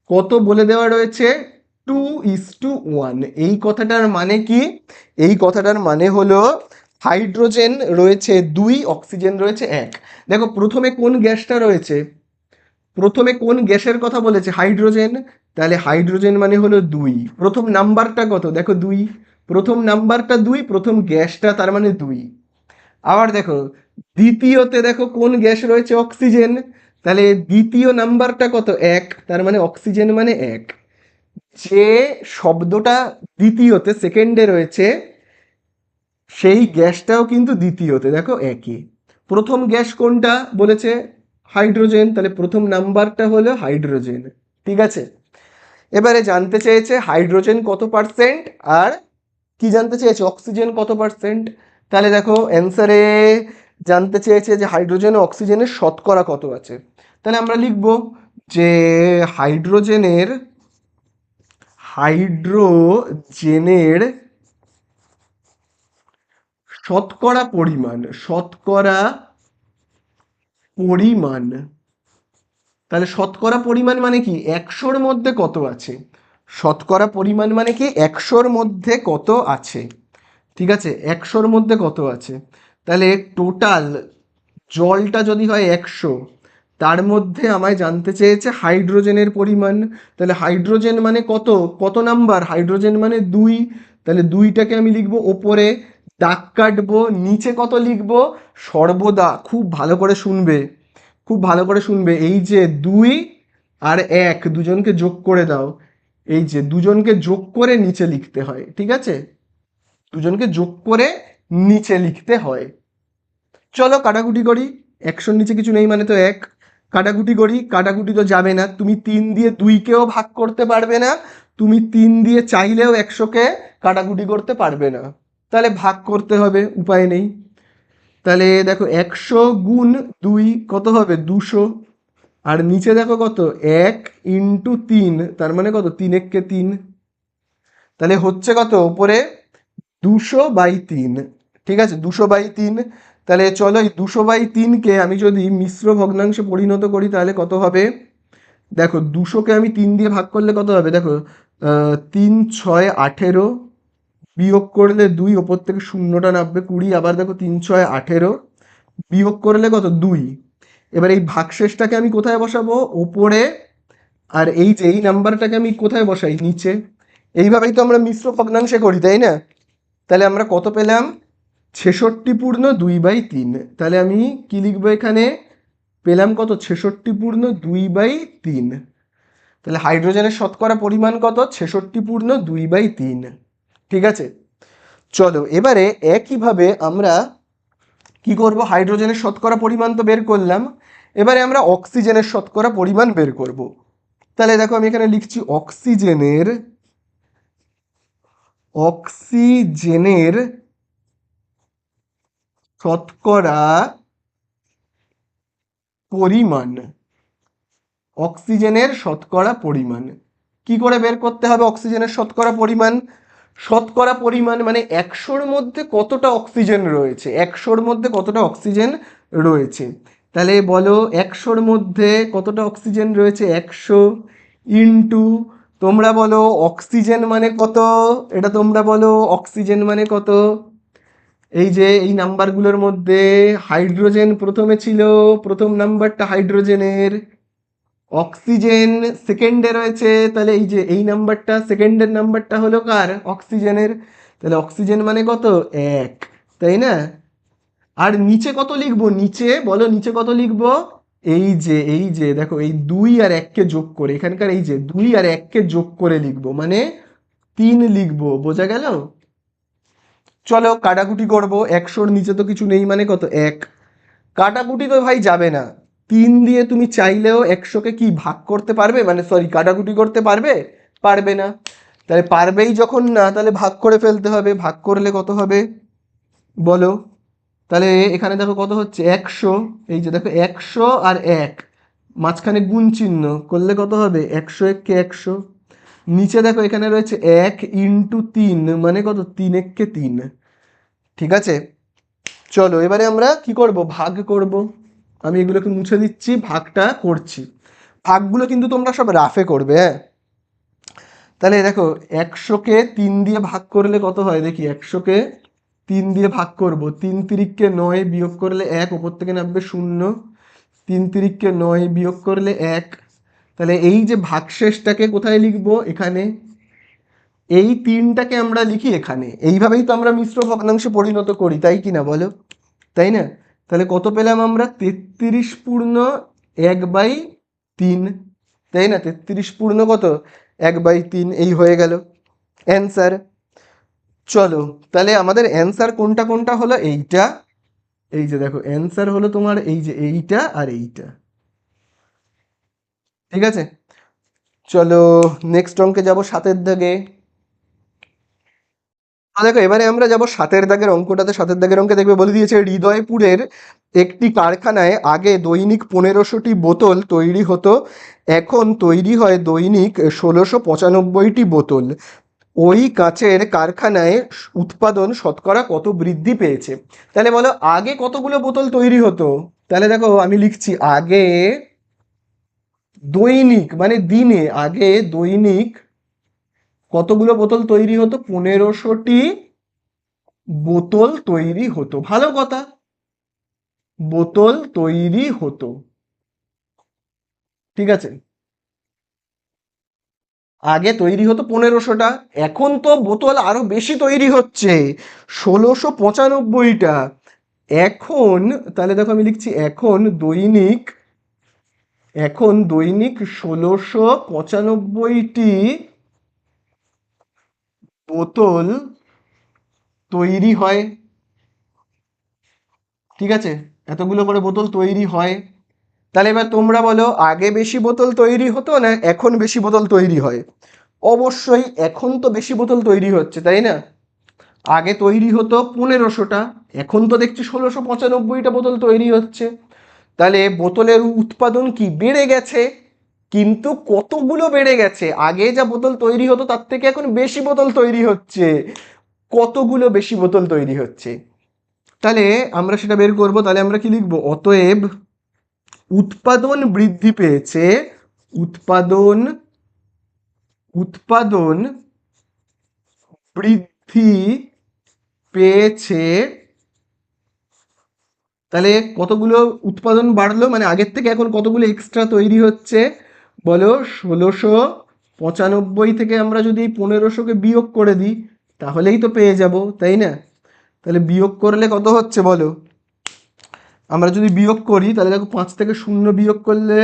কত বলে দেওয়া রয়েছে, 2:1। এই কথাটার মানে কি? এই কথাটার মানে হলো হাইড্রোজেন রয়েছে 2, অক্সিজেন রয়েছে 1। দেখো প্রথমে কোন গ্যাসটা রয়েছে, প্রথমে কোন গ্যাসের কথা বলেছে, হাইড্রোজেন, তাহলে হাইড্রোজেন মানে হলো 2। প্রথম নাম্বারটা কত, দেখো 2, প্রথম নাম্বারটা 2, প্রথম গ্যাসটা তার মানে 2। আবার দেখো দ্বিতীয়তে দেখো কোন গ্যাস রয়েছে, অক্সিজেন, তাহলে দ্বিতীয় নাম্বারটা কত, 1, তার মানে অক্সিজেন মানে 1। যে শব্দটা দ্বিতীয়তে সেকেন্ডে রয়েছে সেই গ্যাসটাও কিন্তু দ্বিতীয়তে দেখো একই। প্রথম গ্যাস কোনটা বলেছে, হাইড্রোজেন, তাহলে প্রথম নাম্বারটা হলো হাইড্রোজেন। ঠিক আছে, এবারে জানতে চেয়েছে হাইড্রোজেন কত পার্সেন্ট আর কি জানতে চেয়েছে, অক্সিজেন কত পার্সেন্ট। তাহলে দেখো অ্যান্সারে জানতে চেয়েছে যে হাইড্রোজেন ও অক্সিজেনের শতকরা কত আছে। তাহলে আমরা লিখব যে হাইড্রোজেনের হাইড্রোজেনের শতকরা পরিমাণ, শতকরা পরিমাণ, তাহলে শতকরা পরিমাণ মানে কি, 100-র মধ্যে কত আছে, শতকরা পরিমাণ মানে কি 100-র মধ্যে কত আছে। ঠিক আছে, 100-র মধ্যে কত আছে, তাহলে টোটাল জলটা যদি হয় 100, তার মধ্যে আমায় জানতে চেয়েছে হাইড্রোজেনের পরিমাণ। তাহলে হাইড্রোজেন মানে কত, কত নাম্বার, হাইড্রোজেন মানে 2, তাহলে 2টাকে আমি লিখবো ওপরে, দাগ কাটবো, নিচে কত লিখবো, সর্বদা খুব ভালো করে শুনবে, খুব ভালো করে শুনবে, এই যে 2 আর 1 দুজনকে যোগ করে দাও, এই যে দুজনকে যোগ করে নিচে লিখতে হয়। ঠিক আছে, দুজনকে যোগ করে নিচে লিখতে হয়। চলো কাটাকুটি করি, 100-র নিচে কিছু নেই মানে তো 1, কাটাকুটি করি, কাটাকুটি তো যাবে না, তুমি 3 দিয়ে 2কেও ভাগ করতে পারবে না, তুমি 3 দিয়ে চাইলেও 100কে কাটাকুটি করতে পারবে না, তাহলে ভাগ করতে হবে, উপায় নেই। তাহলে দেখো 100 গুণ 2 কত হবে, 200, আর নিচে দেখো কত, 1 ইন্টু 3, তার মানে কত, 3 × 3, তাহলে হচ্ছে কত উপরে, 200/3। ঠিক আছে, 200/3। তাহলে চলো এই 200/3কে আমি যদি মিশ্র ভগ্নাংশে পরিণত করি তাহলে কত হবে, দেখো 200কে আমি 3 দিয়ে ভাগ করলে কত হবে, দেখো 3 6 18, বিয়োগ করলে 2, ওপর থেকে শূন্যটা নামবে 20, আবার দেখো 3 6 18, বিয়োগ করলে কত, 2। এবার এই ভাগশেষটাকে আমি কোথায় বসাবো, ওপরে, আর এই যে এই নাম্বারটাকে আমি কোথায় বসাই, নিচে। এইভাবেই তো আমরা মিশ্র ভগ্নাংশে করি, তাই না? তাহলে আমরা কত পেলাম, 66/2/3। তাহলে আমি কি লিখবো এখানে, পেলাম কত, 66/2/3। তাহলে হাইড্রোজেনের শতকরা পরিমাণ কত, 66/2/3। ঠিক আছে, চলো এবারে একইভাবে আমরা কি করব, হাইড্রোজেনের শতকরা পরিমাণ তো বের করলাম, এবারে আমরা অক্সিজেনের শতকরা পরিমাণ বের করব। তাহলে দেখো আমি এখানে লিখছি অক্সিজেনের, অক্সিজেনের শতকরা পরিমাণ, অক্সিজেনের শতকরা পরিমাণ কি করে বের করতে হবে, অক্সিজেনের শতকরা পরিমাণ, শতকরা পরিমাণ মানে 100-র মধ্যে কতটা অক্সিজেন রয়েছে, 100-র মধ্যে কতটা অক্সিজেন রয়েছে। তাহলে বলো 100-র মধ্যে কতটা অক্সিজেন রয়েছে, 100 ইন্টু, তোমরা বলো অক্সিজেন মানে কত, এটা তোমরা বলো অক্সিজেন মানে কত। এই যে এই নাম্বারগুলোর মধ্যে হাইড্রোজেন প্রথমে ছিল, প্রথম নাম্বারটা হাইড্রোজেনের, অক্সিজেন সেকেন্ডে রয়েছে, তাহলে এই যে এই নাম্বারটা সেকেন্ডের নাম্বারটা হলো কার, অক্সিজেনের, তাহলে অক্সিজেন মানে কত, 1, তাই না? আর নিচে কত লিখবো, নিচে বলো নিচে কত লিখবো, এই যে দেখো এই 2 আর 1কে যোগ করে, এখানকার এই যে 2 আর 1কে যোগ করে লিখবো মানে 3 লিখবো, বোঝা গেল? চলো কাটাকুটি করবো, 100-র নিচে তো কিছু নেই মানে কত, 1, কাটাকুটি তো ভাই যাবে না, 3 দিয়ে তুমি চাইলেও 100কে কি ভাগ করতে পারবে, মানে সরি কাটাকুটি করতে পারবে, পারবে না। তাহলে পারবেই যখন না, তাহলে ভাগ করে ফেলতে হবে, ভাগ করলে কত হবে বলো। তাহলে এখানে দেখো কত হচ্ছে, 100, এই যে দেখো 100 আর 1, মাঝখানে গুণ চিহ্ন করলে কত হবে, 100 × 100। নিচে দেখো এখানে রয়েছে 1 × 3 মানে কত, 3 × 3। ঠিক আছে, চলো এবারে আমরা কি করব, ভাগ করব। আমি এগুলোকে মুছে দিচ্ছি, ভাগটা করছি। ভাগগুলো কিন্তু তোমরা সব রাফে করবে, হ্যাঁ। তাহলে দেখো 100-কে 3 দিয়ে ভাগ করলে কত হয় দেখি, 100-কে 3 দিয়ে ভাগ করব। 3 × 3 = 9, বিয়োগ করলে 1, ওপর থেকে নামবে 0। 3 × 3 = 9, বিয়োগ করলে 1। তাহলে এই যে ভাগশেষটাকে কোথায় লিখবো, এখানে। এই 3টাকে আমরা লিখি এখানে। এইভাবেই তো আমরা মিশ্র ভগ্নাংশে পরিণত করি, তাই কি না বলো, তাই না? তাহলে কত পেলাম আমরা, 33/1/3, তাই না? 33 পূর্ণ কত, 1/3, এই হয়ে গেল অ্যান্সার। চলো, তাহলে আমাদের অ্যান্সার কোনটা কোনটা হলো, এইটা, এই যে দেখো অ্যান্সার হলো তোমার এই যে এইটা আর এইটা। ঠিক আছে, চলো নেক্সট অঙ্কে যাব, 7-এর দাগে। দেখো এবারে আমরা যাব 7-এর দাগের অঙ্কটাতে। 7-এর দাগের অঙ্কে দেখবে বলে দিয়েছে, হৃদয়পুরের একটি কারখানায় আগে দৈনিক 1500টি বোতল তৈরি হতো, এখন তৈরি হয় দৈনিক 1695টি বোতল। ওই কাচের কারখানায় উৎপাদন শতকরা কত বৃদ্ধি পেয়েছে? তাহলে বলো আগে কতগুলো বোতল তৈরি হতো। তাহলে দেখো আমি লিখছি, আগে দৈনিক মানে দিনে, আগে দৈনিক কতগুলো বোতল তৈরি হতো, 1500টি বোতল তৈরি হতো। ভালো কথা, বোতল তৈরি হতো। ঠিক আছে, আগে তৈরি হতো 1500টা, এখন তো বোতল আরো বেশি তৈরি হচ্ছে, 1695টা। এখন তাহলে দেখো আমি লিখছি, এখন দৈনিক 1695টি বোতল তৈরি হয়। ঠিক আছে, এতগুলো করে বোতল তৈরি হয়। তাহলে এবার তোমরা বলো, আগে বেশি বোতল তৈরি হতো না এখন বেশি বোতল তৈরি হয়? অবশ্যই এখন তো বেশি বোতল তৈরি হচ্ছে, তাই না? আগে তৈরি হতো 1500টা, এখন তো দেখছি 1695টা বোতল তৈরি হচ্ছে। তাহলে বোতলের উৎপাদন কি বেড়ে গেছে, কিন্তু কতগুলো বেড়ে গেছে, আগে যা বোতল তৈরি হতো তার থেকে এখন বেশি বোতল তৈরি হচ্ছে। কতগুলো বেশি বোতল তৈরি হচ্ছে, তাহলে আমরা সেটা বের করব। তাহলে আমরা কি লিখবো, অতএব উৎপাদন বৃদ্ধি পেয়েছে, উৎপাদন উৎপাদন বৃদ্ধি পেয়েছে। তাহলে কতগুলো উৎপাদন বাড়লো, মানে আগের থেকে এখন কতগুলো এক্সট্রা তৈরি হচ্ছে বলো, 1695 থেকে আমরা যদি 1500কে বিয়োগ করে দিই তাহলেই তো পেয়ে যাব, তাই না? তাহলে বিয়োগ করলে কত হচ্ছে বলো, আমরা যদি বিয়োগ করি তাহলে দেখো 5 থেকে 0 বিয়োগ করলে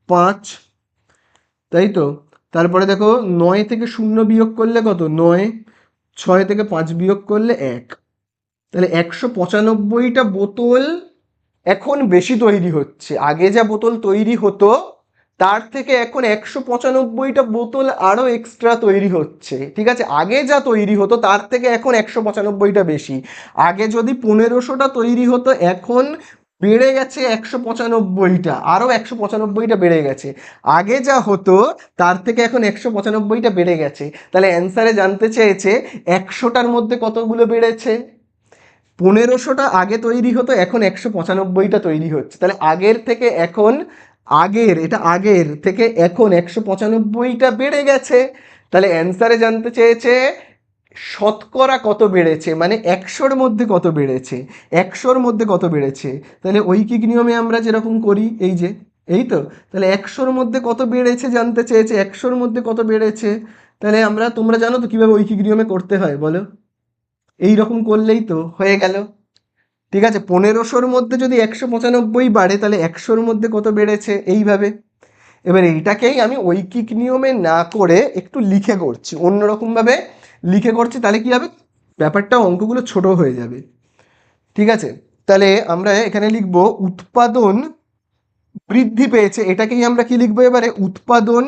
5, তাই তো। তারপরে দেখো 9 থেকে 0 বিয়োগ করলে কত, 9। 6 থেকে 5 বিয়োগ করলে 1। তাহলে 195টা বোতল এখন বেশি তৈরি হচ্ছে। আগে যা বোতল তৈরি হতো তার থেকে এখন 195টা বোতল আরো এক্সট্রা তৈরি হচ্ছে। ঠিক আছে, আগে যা তৈরি হতো তার থেকে এখন 195টা বেশি। আগে যদি 1500টা তৈরি হতো, এখন বেড়ে গেছে 195টা, আরো 195টা বেড়ে গেছে। আগে যা হতো তার থেকে এখন 195টা বেড়ে গেছে। তাহলে অ্যান্সারে জানতে চেয়েছে 100টার মধ্যে কতগুলো বেড়েছে। 1500টা আগে তৈরি হতো, এখন 195টা তৈরি হচ্ছে। তাহলে আগের থেকে এখন, আগের থেকে এখন 195টা বেড়ে গেছে। তাহলে অ্যান্সারে জানতে চেয়েছে শতকরা কত বেড়েছে, মানে 100র মধ্যে কত বেড়েছে, 100র মধ্যে কত বেড়েছে। তাহলে ঐকিক নিয়মে আমরা যেরকম করি, এই যে এই তো, তাহলে 100র মধ্যে কত বেড়েছে জানতে চেয়েছে, 100র মধ্যে কত বেড়েছে। তাহলে তোমরা জানো তো কিভাবে ঐকিক নিয়মে করতে হয় বলো, এই রকম করলেই তো হয়ে গেল। ঠিক আছে, 1500র মধ্যে যদি 195 বাড়ে তাহলে 100র মধ্যে কত বেড়েছে, এইভাবে। এবার এইটাকেই আমি ঐকিক নিয়মে না করে একটু লিখে করছি, অন্যরকমভাবে লিখে করছি। তাহলে কি হবে, ব্যাপারটা অঙ্কগুলো ছোট হয়ে যাবে। ঠিক আছে, তাহলে আমরা এখানে লিখব উৎপাদন বৃদ্ধি পেয়েছে, এটাকেই আমরা কি লিখবো এবারে, উৎপাদন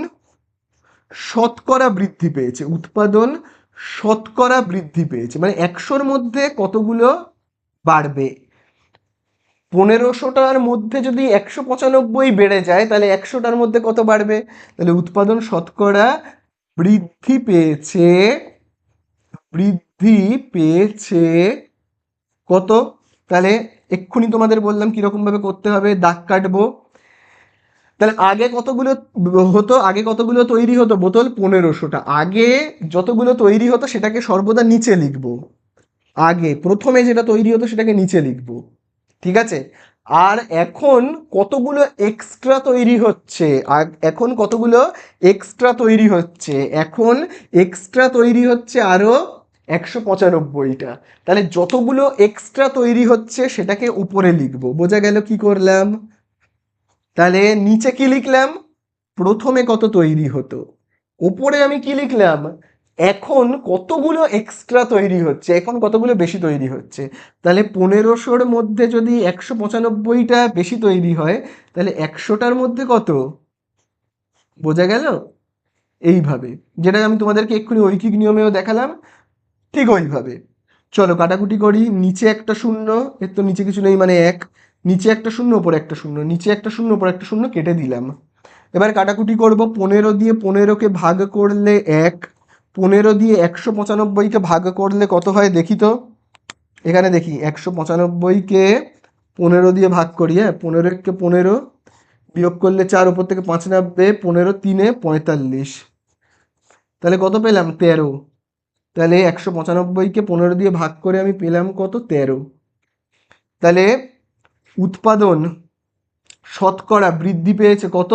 শতকরা বৃদ্ধি পেয়েছে। উৎপাদন শতকরা বৃদ্ধি পেয়েছে মানে 100র মধ্যে কতগুলো বাড়বে। 1500টার মধ্যে যদি 195 বেড়ে যায় তাহলে 100টার মধ্যে কত বাড়বে? তাহলে উৎপাদন শতকরা বৃদ্ধি পেয়েছে, বৃদ্ধি পেয়েছে কত? তাহলে এক্ষুনি তোমাদের বললাম কিরকম ভাবে করতে হবে, দাগ কাটবো। তাহলে আগে কতগুলো হতো, আগে কতগুলো তৈরি হতো বোতল? 1500টা। আগে যতগুলো তৈরি হতো সেটাকে সর্বদা নিচে লিখবো, আগে প্রথমে যেটা তৈরি হতো সেটাকে নিচে লিখবো, ঠিক আছে? আর এখন কতগুলো এক্সট্রা তৈরি হচ্ছে, এখন কতগুলো এক্সট্রা তৈরি হচ্ছে, এখন এক্সট্রা তৈরি হচ্ছে আরো 195টা। তাহলে যতগুলো এক্সট্রা তৈরি হচ্ছে সেটাকে উপরে লিখবো। বোঝা গেল কি করলাম? তাহলে নিচে কি লিখলাম? প্রথমে কত তৈরি হতো। উপরে আমি কি লিখলাম? এখন কতগুলো এক্সট্রা তৈরি হচ্ছে, এখন কতগুলো বেশি তৈরি হচ্ছে। তাহলে 1500-র মধ্যে যদি 195টা বেশি তৈরি হয় তাহলে 100টার মধ্যে কত? বোঝা গেল? এইভাবে, যেটা আমি তোমাদেরকে এক্ষুনি ঐকিক নিয়মেও দেখালাম, ঠিক ওইভাবে। চলো কাটাকুটি করি। নিচে একটা শূন্য, এর তো নিচে কিছু নেই মানে এক, নিচে একটা শূন্য ওপরে একটা শূন্য, নিচে একটা শূন্য ওপরে একটা শূন্য, কেটে দিলাম। এবার কাটাকুটি করব। 15 দিয়ে 15কে ভাগ করলে 1, 15 দিয়ে 195কে ভাগ করলে কত হয় দেখি তো। এখানে দেখি 195কে 15 দিয়ে ভাগ করি। হ্যাঁ, 15কে 15 বিয়োগ করলে 4, ওপর থেকে 5 নামবে, 15 3 45, তাহলে কত পেলাম? 13। তাহলে 195কে 15 দিয়ে ভাগ করে আমি পেলাম কত? 13। তাহলে উৎপাদন শতকরা বৃদ্ধি পেয়েছে কত?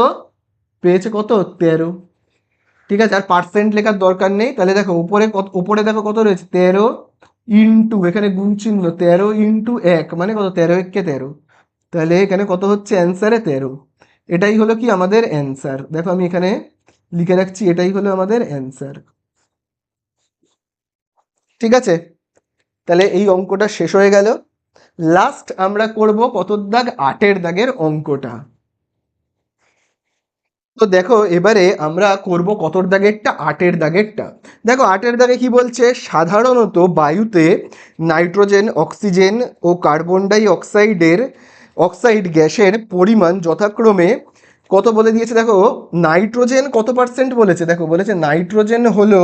পেয়েছে কত? 13। ঠিক আছে, আর পার্সেন্ট লেখার দরকার নেই। তাহলে দেখো উপরে কত, উপরে দেখো কত রয়েছে? 13 ইন্টু, এখানে গুণ চিহ্ন, 13 ইন্টু 1 মানে কত? 13 একে 13। তাহলে এখানে কত হচ্ছে অ্যান্সারে? 13। এটাই হলো কি আমাদের অ্যান্সার। দেখো আমি এখানে লিখে রাখছি, এটাই হলো আমাদের অ্যান্সার। ঠিক আছে, তাহলে এই অঙ্কটা শেষ হয়ে গেল। লাস্ট আমরা করব কতর দাগ? 8-এর দাগের অঙ্কটা। তো দেখো এবারে আমরা করব কতর দাগেরটা? 8-এর দাগেরটা। দেখো 8-এর দাগে কি বলছে? সাধারণত বায়ুতে নাইট্রোজেন, অক্সিজেন ও কার্বন ডাই অক্সাইড গ্যাসের পরিমাণ যথাক্রমে কত বলে দিয়েছে দেখো। নাইট্রোজেন কত পার্সেন্ট বলেছে? দেখো বলেছে নাইট্রোজেন হলো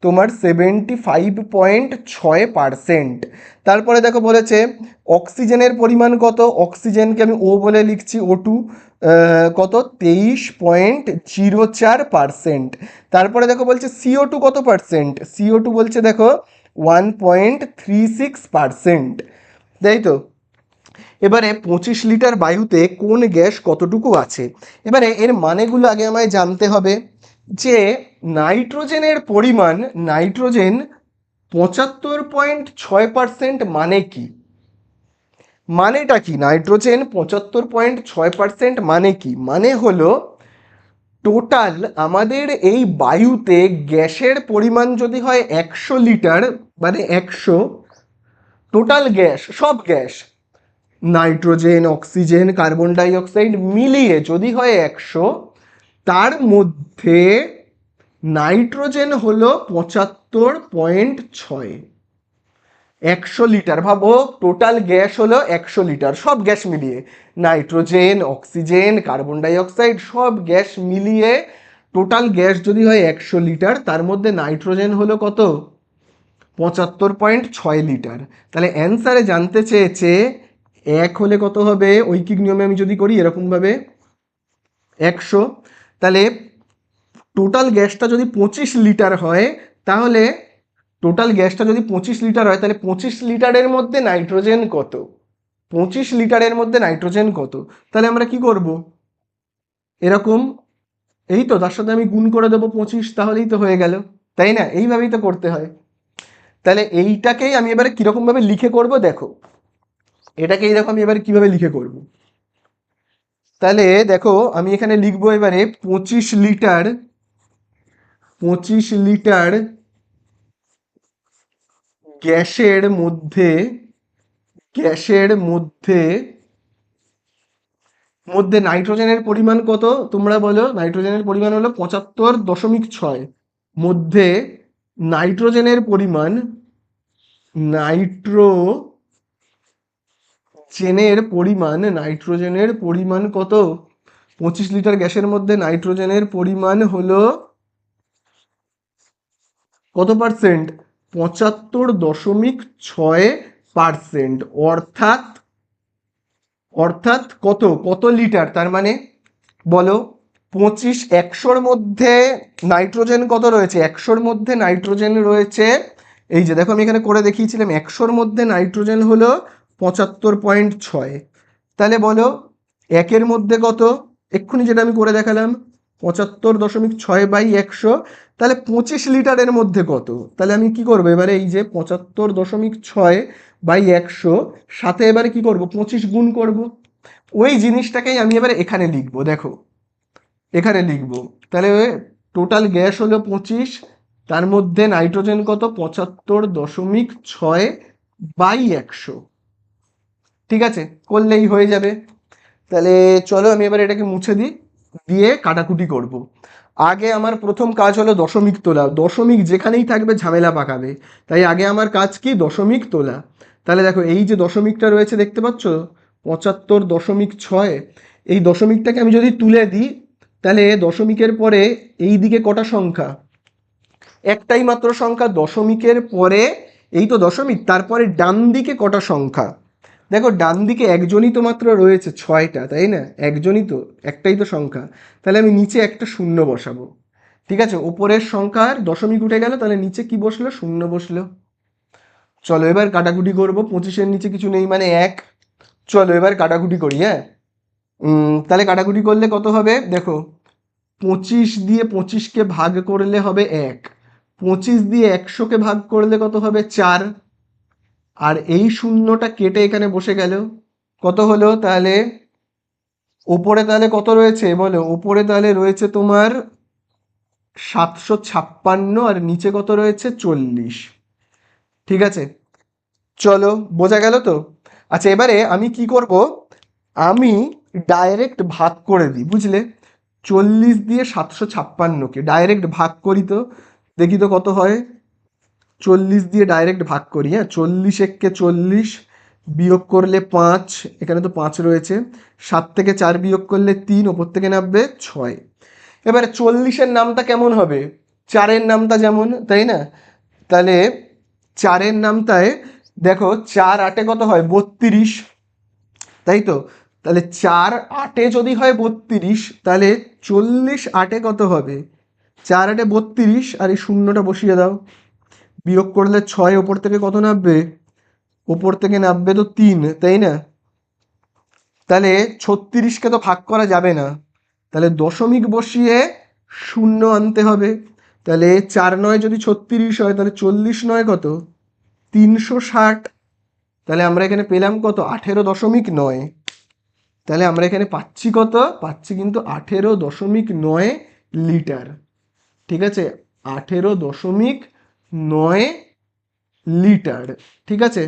তোমার 75.6%। তারপরে দেখো বলেছে অক্সিজেনের পরিমাণ কত? অক্সিজেনকে আমি ও বলে লিখছি, O2, কত? 23.04%। তারপরে দেখো বলছে CO2 কত পার্সেন্ট? CO2 বলছে দেখো 1.36%, তাই তো? এবারে 25 লিটার বায়ুতে কোন গ্যাস কতটুকু আছে? এবারে এর মানেগুলো আগে আমায় জানতে হবে। যে নাইট্রোজেনের পরিমাণ, নাইট্রোজেন 75.6% মানে কি? মানেটা কি? নাইট্রোজেন 75.6% মানে কি? মানে হলো টোটাল আমাদের এই বায়ুতে গ্যাসের পরিমাণ যদি হয় 100 লিটার, মানে 100, টোটাল গ্যাস, সব gas, nitrogen, oxygen, carbon die oxide মিলিয়ে যদি হয় 100, তার মধ্যে নাইট্রোজেন হলো 75.6। 100 লিটার, ভাবো টোটাল গ্যাস হলো 100 লিটার, সব গ্যাস মিলিয়ে, nitrogen, oxygen, carbon die oxide সব গ্যাস মিলিয়ে টোটাল গ্যাস যদি হয় 100 লিটার, তার মধ্যে নাইট্রোজেন হলো কত? 75.6 লিটার। তাহলে অ্যান্সারে জানতে চেয়েছে 1 হলে কত হবে? ঐকিক নিয়মে আমি যদি করি এরকমভাবে 100, তাহলে টোটাল গ্যাসটা যদি 25 লিটার হয়, তাহলে টোটাল গ্যাসটা যদি 25 লিটার হয় তাহলে 25 লিটারের মধ্যে নাইট্রোজেন কত? 25 লিটারের মধ্যে নাইট্রোজেন কত? তাহলে আমরা কি করব? এরকম, এই তো তার সাথে আমি গুণ করে দেবো 25, তাহলেই তো হয়ে গেল, তাই না? এইভাবেই তো করতে হয়। তাহলে এইটাকেই আমি এবারে কিরকমভাবে লিখে করব দেখো, এটাকেই দেখো আমি এবারে কিভাবে লিখে করব। তাহলে দেখো আমি এখানে লিখবো এবারে 25 লিটার, 25 লিটার গ্যাসের মধ্যে, গ্যাসের মধ্যে মধ্যে নাইট্রোজেনের পরিমাণ কত তোমরা বলো? নাইট্রোজেনের পরিমাণ হলো 75.6। মধ্যে নাইট্রোজেনের পরিমাণ, নাইট্রোজেনের নাইট্রোজেনের পরিমাণ, নাইট্রোজেনের পরিমাণ কত? 25 লিটার গ্যাসের মধ্যে নাইট্রোজেনের পরিমাণ হলো কত পার্সেন্ট? 75.6%। অর্থাৎ অর্থাৎ কত কত লিটার? তার মানে বলো, 100-র মধ্যে নাইট্রোজেন কত রয়েছে? 100-র মধ্যে নাইট্রোজেন রয়েছে, এই যে দেখো আমি এখানে করে দেখিয়েছিলাম, 100-র মধ্যে নাইট্রোজেন হলো 75.6। তাহলে বলো একের মধ্যে কত? এক্ষুনি যেটা আমি করে দেখালাম, 75.6/100। তাহলে 25 লিটারের মধ্যে কত? তাহলে আমি কি করবো এবারে, এই যে 75.6/100 সাথে এবারে কি করব, 25 গুণ করব। ওই জিনিসটাকেই আমি এবারে এখানে লিখবো, দেখো এখানে লিখবো। তাহলে টোটাল গ্যাস হলো 25, তার মধ্যে নাইট্রোজেন কত? 75.6/100। ঠিক আছে, করলেই হয়ে যাবে। তাহলে চলো আমি এবার এটাকে মুছে দিই, দিয়ে কাটাকুটি করব। আগে আমার প্রথম কাজ হলো দশমিক তোলা। দশমিক যেখানেই থাকবে ঝামেলা পাকাবে, তাই আগে আমার কাজ কি? দশমিক তোলা। তাহলে দেখো এই যে দশমিকটা রয়েছে দেখতে পাচ্ছ, 75.6, এই দশমিকটাকে আমি যদি তুলে দিই, তাহলে দশমিকের পরে এই দিকে কটা সংখ্যা? একটাই মাত্র সংখ্যা। দশমিকের পরে এই তো দশমিক, তারপরে ডান দিকে কটা সংখ্যা? দেখো ডান দিকে একজনই তো মাত্র রয়েছে, 6টা, তাই না? একজনই তো, একটাই তো সংখ্যা। তাহলে আমি নিচে একটা শূন্য বসাবো। ঠিক আছে, ওপরের সংখ্যার দশমিক উঠে গেল, তাহলে নিচে কি বসলো? শূন্য বসলো। চলো এবার কাটাকুটি করবো, 25-এর নিচে কিছু নেই মানে 1। চলো এবার কাটাকুটি করি, হ্যাঁ। তাহলে কাটাকুটি করলে কত হবে দেখো, 25 দিয়ে 25কে ভাগ করলে হবে 1, 25 দিয়ে 100কে ভাগ করলে কত হবে? 4। আর এই শূন্যটা কেটে এখানে বসে গেল, কত হলো তাহলে? ওপরে তাহলে কত রয়েছে বলো? ওপরে তাহলে রয়েছে তোমার 756, আর নিচে কত রয়েছে? 40। ঠিক আছে, চলো বোঝা গেল তো? আচ্ছা এবারে আমি কি করব, আমি ডাইরেক্ট ভাগ করে দিই, বুঝলে? 40 দিয়ে 756কে ডাইরেক্ট ভাগ করি তো, দেখি তো কত হয়। 40 দিয়ে ডাইরেক্ট ভাগ করি, হ্যাঁ। 40 40, বিয়োগ করলে 5, এখানে তো 5 রয়েছে। 7 থেকে 4 বিয়োগ করলে 3, ওপর থেকে নামবে 6। এবারে 40-এর নামটা কেমন হবে? 4-এর নামটা যেমন, তাই না? তাহলে 4-এর নামটায় দেখো, 4 8-এ কত হয়? 32, তাই তো? তাহলে 4 8-এ যদি হয় 32, তাহলে 40 8-এ কত হবে? 4 8-এ 32, আর এই শূন্যটা বসিয়ে দাও। বিয়োগ করলে 6, ওপর থেকে কত নামবে? ওপর থেকে নামবে তো 3, তাই না? তাহলে 36কে তো ভাগ করা যাবে না, তাহলে দশমিক বসিয়ে শূন্য আনতে হবে। তাহলে 4 9 যদি 36 হয়, তাহলে 40 9 কত? 360। তাহলে আমরা এখানে পেলাম কত? 18.9। তাহলে আমরা এখানে পাচ্ছি কত? পাচ্ছি কিন্তু 18.9 লিটার। ঠিক আছে, 18.9 লিটার। ঠিক আছে,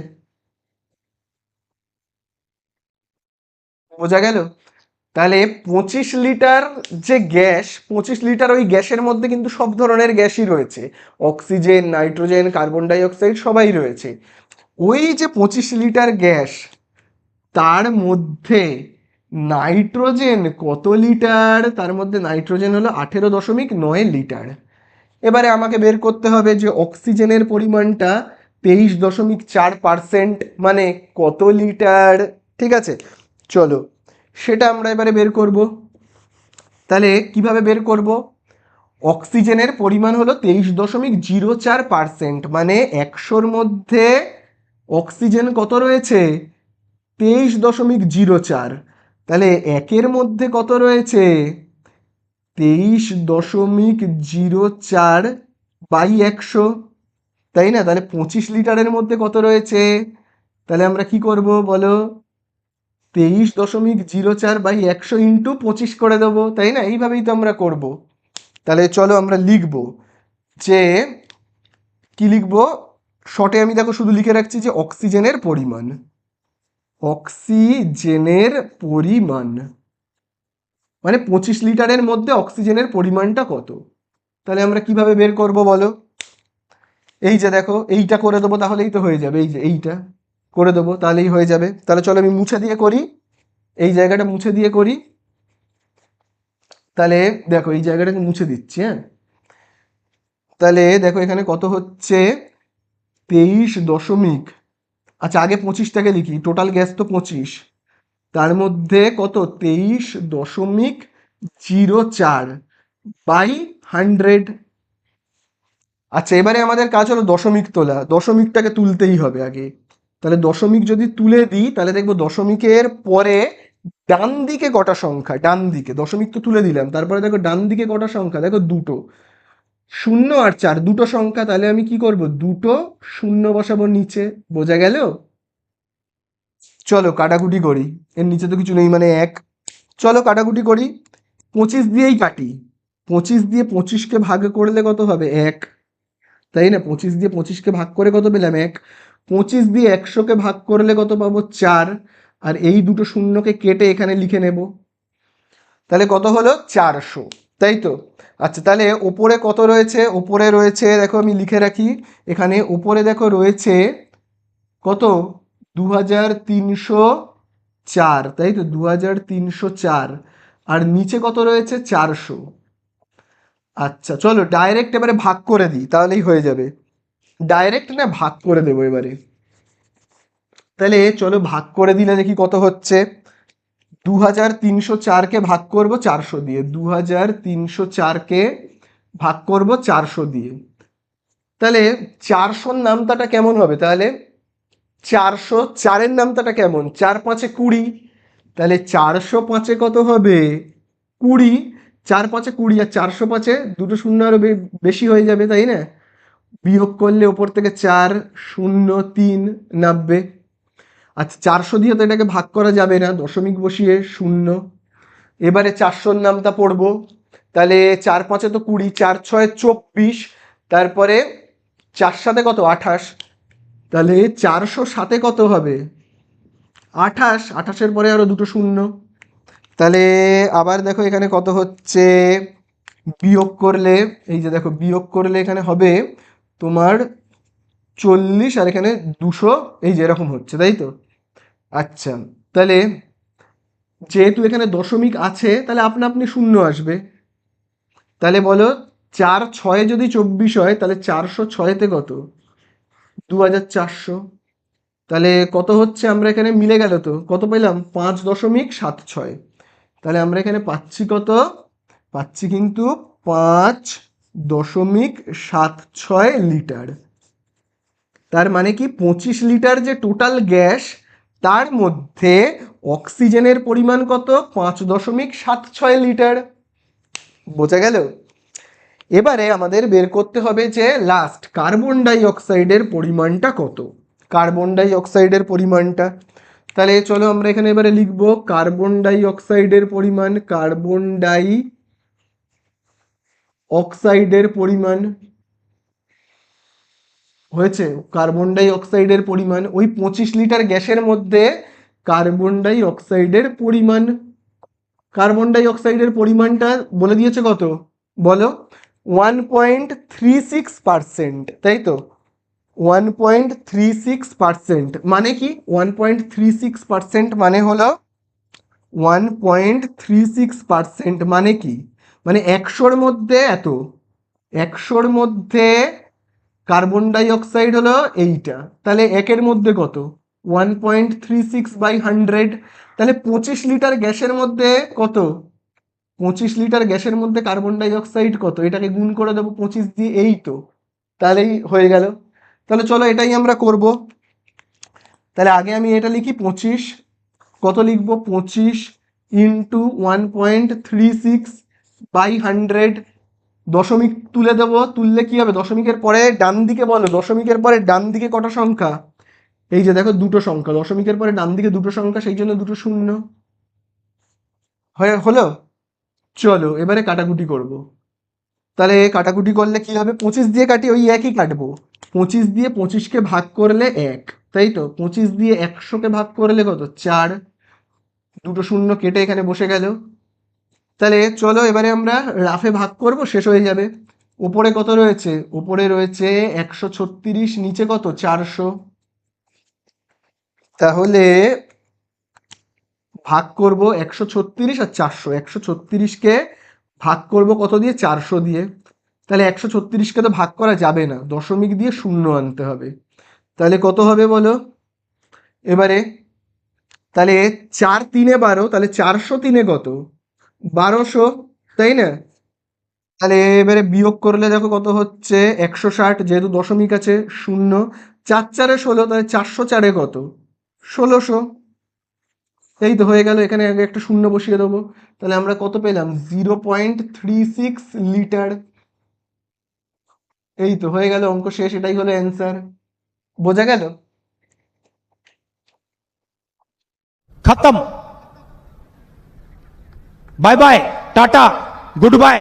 বোঝা গেল? তাহলে 25 লিটার যে গ্যাস, 25 লিটার, ওই গ্যাসের মধ্যে কিন্তু সব ধরনের গ্যাসই রয়েছে, oxygen, nitrogen, carbon die oxide সবাই রয়েছে। ওই যে 25 লিটার গ্যাস, তার মধ্যে নাইট্রোজেন কত লিটার? তার মধ্যে নাইট্রোজেন হলো 18.9 লিটার। এবারে আমাকে বের করতে হবে যে অক্সিজেনের পরিমাণটা 23.4%, মানে কত লিটার? ঠিক আছে, চলো সেটা আমরা এবারে বের করব। তাহলে কিভাবে বের করব? অক্সিজেনের পরিমাণ হলো 23.04%, মানে 100-র মধ্যে অক্সিজেন কত রয়েছে? 23.04। তাহলে একের মধ্যে কত রয়েছে? 23.04/100, তাই না? তাহলে 25 লিটারের মধ্যে কত রয়েছে? তাহলে আমরা কি করব বলো, 23.04/100 ইন্টু 25 করে দেবো, তাই না? এইভাবেই তো আমরা করব। তাহলে চলো আমরা লিখব যে, কি লিখব? শর্টে আমি দেখো শুধু লিখে রাখছি যে অক্সিজেনের পরিমাণ, অক্সিজেনের পরিমাণ মানে 25 লিটারের মধ্যে অক্সিজেনের পরিমাণটা কত। তাহলে আমরা কিভাবে বের করব বলো? এই যে দেখো, এইটা করে দেবো, তাহলেই তো হয়ে যাবে। এই যে এইটা, করে দেবো, তাহলেই হয়ে যাবে। তাহলে চলো আমি মুছে দিয়ে করি, এই জায়গাটা মুছে দিয়ে করি। তাহলে দেখো এই জায়গাটাকে মুছে দিচ্ছি, হ্যাঁ। তাহলে দেখো এখানে কত হচ্ছে, 23 দশমিক, আচ্ছা আগে 25টাকে লিখি, টোটাল গ্যাস তো 25, তার মধ্যে কত 23.04 বাই 100। আচ্ছা এবারে আমাদের কাজ হলো দশমিক তোলা, দশমিকটাকে তুলতেই হবে আগে। তাহলে দশমিক যদি তুলে দিই তাহলে দেখবো দশমিকের পরে ডান দিকে কটা সংখ্যা, ডান দিকে দশমিক তো তুলে দিলাম, তারপরে দেখো ডান দিকে কটা সংখ্যা, দেখো দুটো, 0 আর 4 দুটো সংখ্যা। তাহলে আমি কি করব, দুটো শূন্য বসাবো নিচে, বোঝা গেল? চলো কাটাকুটি করি, এর নিচে তো কিছু নেই মানে 1। চলো কাটাকুটি করি, 25 দিয়েই কাটি। 25 দিয়ে 25কে ভাগ করলে কত হবে, 1, তাই না? 25 দিয়ে 25কে ভাগ করে কত পেলাম, 1। 25 দিয়ে 100কে ভাগ করলে কত পাবো, 4। আর এই দুটো শূন্যকে কেটে এখানে লিখে নেব, তাহলে কত হলো, 400, তাই তো? আচ্ছা তাহলে ওপরে কত রয়েছে, ওপরে রয়েছে দেখো আমি লিখে রাখি, এখানে ওপরে দেখো রয়েছে কত, 2304, তাই তো 2304, আর নিচে কত রয়েছে, 400। আচ্ছা চলো ডাইরেক্ট এবারে ভাগ করে দিই, তাহলেই হয়ে যাবে। ডাইরেক্ট না, ভাগ করে দেবো এবারে। তাহলে চলো ভাগ করে দিলে দেখি কত হচ্ছে, 2304কে ভাগ করব 400 দিয়ে, 2304কে ভাগ করব 400 দিয়ে। তাহলে 400-র নামতাটা কেমন হবে, তাহলে 404-এর নামতাটা কেমন, 4×5 20, তাহলে 405-এ কত হবে, 20, 4×5 20, আর 405-এ দুটো শূন্য আরো বেশি হয়ে যাবে, তাই না? বিয়োগ করলে ওপর থেকে 403 নামবে। আচ্ছা 400 দিয়ে তো এটাকে ভাগ করা যাবে না, দশমিক বসিয়ে 0। এবারে 400-র নামটা পড়বো, তাহলে 4×5 তো 20, 4×6 24, তারপরে 4×7 কত, 28, তাহলে 407-এ কত হবে, 28, 28-এর পরে আরো দুটো শূন্য। তাহলে আবার দেখো এখানে কত হচ্ছে, বিয়োগ করলে, এই যে দেখো বিয়োগ করলে এখানে হবে তোমার 40, আর এখানে 200, এই যে এরকম হচ্ছে, তাই তো? আচ্ছা তাহলে যেহেতু এখানে দশমিক আছে তাহলে আপনা আপনি শূন্য আসবে। তাহলে বলো 4×6 যদি 24 হয় তাহলে 406-তে কত, 2400। তাহলে কত হচ্ছে, আমরা এখানে মিলে গেল তো, কত পেলাম, 5.76। তাহলে আমরা এখানে পাচ্ছি কত, পাচ্ছি কিন্তু 5.76 লিটার। তার মানে কি 25 লিটার যে টোটাল গ্যাস, তার মধ্যে অক্সিজেনের পরিমাণ কত, 5.76 লিটার। বোঝা গেল? এবারে আমাদের বের করতে হবে যে লাস্ট কার্বন ডাই অক্সাইডের পরিমাণটা কত, কার্বন ডাই অক্সাইডের পরিমাণটা। তাহলে চলো আমরা এখানে এবারে লিখবো কার্বন ডাই অক্সাইডের পরিমাণ, কার্বন ডাই অক্সাইডের পরিমাণ হয়েছে, কার্বন ডাই অক্সাইডের পরিমাণ ওই 25 লিটার গ্যাসের মধ্যে কার্বন ডাই অক্সাইডের পরিমাণ, কার্বন ডাই অক্সাইডের পরিমাণটা বলে দিয়েছে কত, বলো, 1.36%, তাই তো? 1.36%, মানে কি 1.36% মানে হলো, 1.36% মানে কি, মানে 100-র মধ্যে এত, 100-র মধ্যে কার্বন ডাই অক্সাইড হলো এইটা, তাহলে একের মধ্যে কত, 1.36/100। তাহলে 25 লিটার গ্যাসের মধ্যে কত, 25 লিটার গ্যাসের মধ্যে কার্বন ডাই অক্সাইড কত, এটাকে গুণ করে দেবো 25 দিয়ে, এই তো, তাহলেই হয়ে গেল। তাহলে চলো এটাই আমরা করব। তাহলে আগে আমি এটা লিখি 25, কত লিখবো, 25 ইন্টু 1.36/100, দশমিক তুলে দেবো, তুললে কি হবে, দশমিকের পরে ডান দিকে বলো, দশমিকের পরে ডান দিকে কটা সংখ্যা, এই যে দেখো দুটো সংখ্যা, দশমিকের পরে ডান দিকে দুটো সংখ্যা, সেই জন্য দুটো শূন্য হলো। চলো এবারে কাটাকুটি করব। তাহলে কাটাকুটি করলে কি হবে, 25 দিয়ে কাটি, ওই একই কাটবো, 25 দিয়ে 25কে ভাগ করলে 1, তাই তো? 25 দিয়ে 100-কে ভাগ করলে কত, 4, দুটো শূন্য কেটে এখানে বসে গেল। তাহলে চলো এবারে আমরা রাফে ভাগ করব, শেষ হয়ে যাবে। ওপরে কত রয়েছে, ওপরে রয়েছে 136, নিচে কত, 400। তাহলে ভাগ করব 136 আর 400, 136কে ভাগ করব কত দিয়ে? 400 দিয়ে। তাহলে 136কে তো ভাগ করা যাবে না, দশমিক দিয়ে শূন্য আনতে হবে। তাহলে কত হবে বলো এবারে? তাহলে 4×3 = 12, তাহলে 400×3 কত? 1200, তাই না? তাহলে এবারে বিয়োগ করলে দেখো কত হচ্ছে, 160, যেহেতু দশমিক আছে শূন্য, 4×4 = 16, তাহলে 404 কত? 1600। এই তো হয়ে গেল, এখানে আগে একটা শূন্য বসিয়ে দেবো। তাহলে আমরা কত পেলাম? 0.36 লিটার। এই তো হয়ে গেল, অঙ্ক শেষ, এটাই হলো অ্যান্সার। বোঝা গেল? खत्म। Bye bye tata good bye.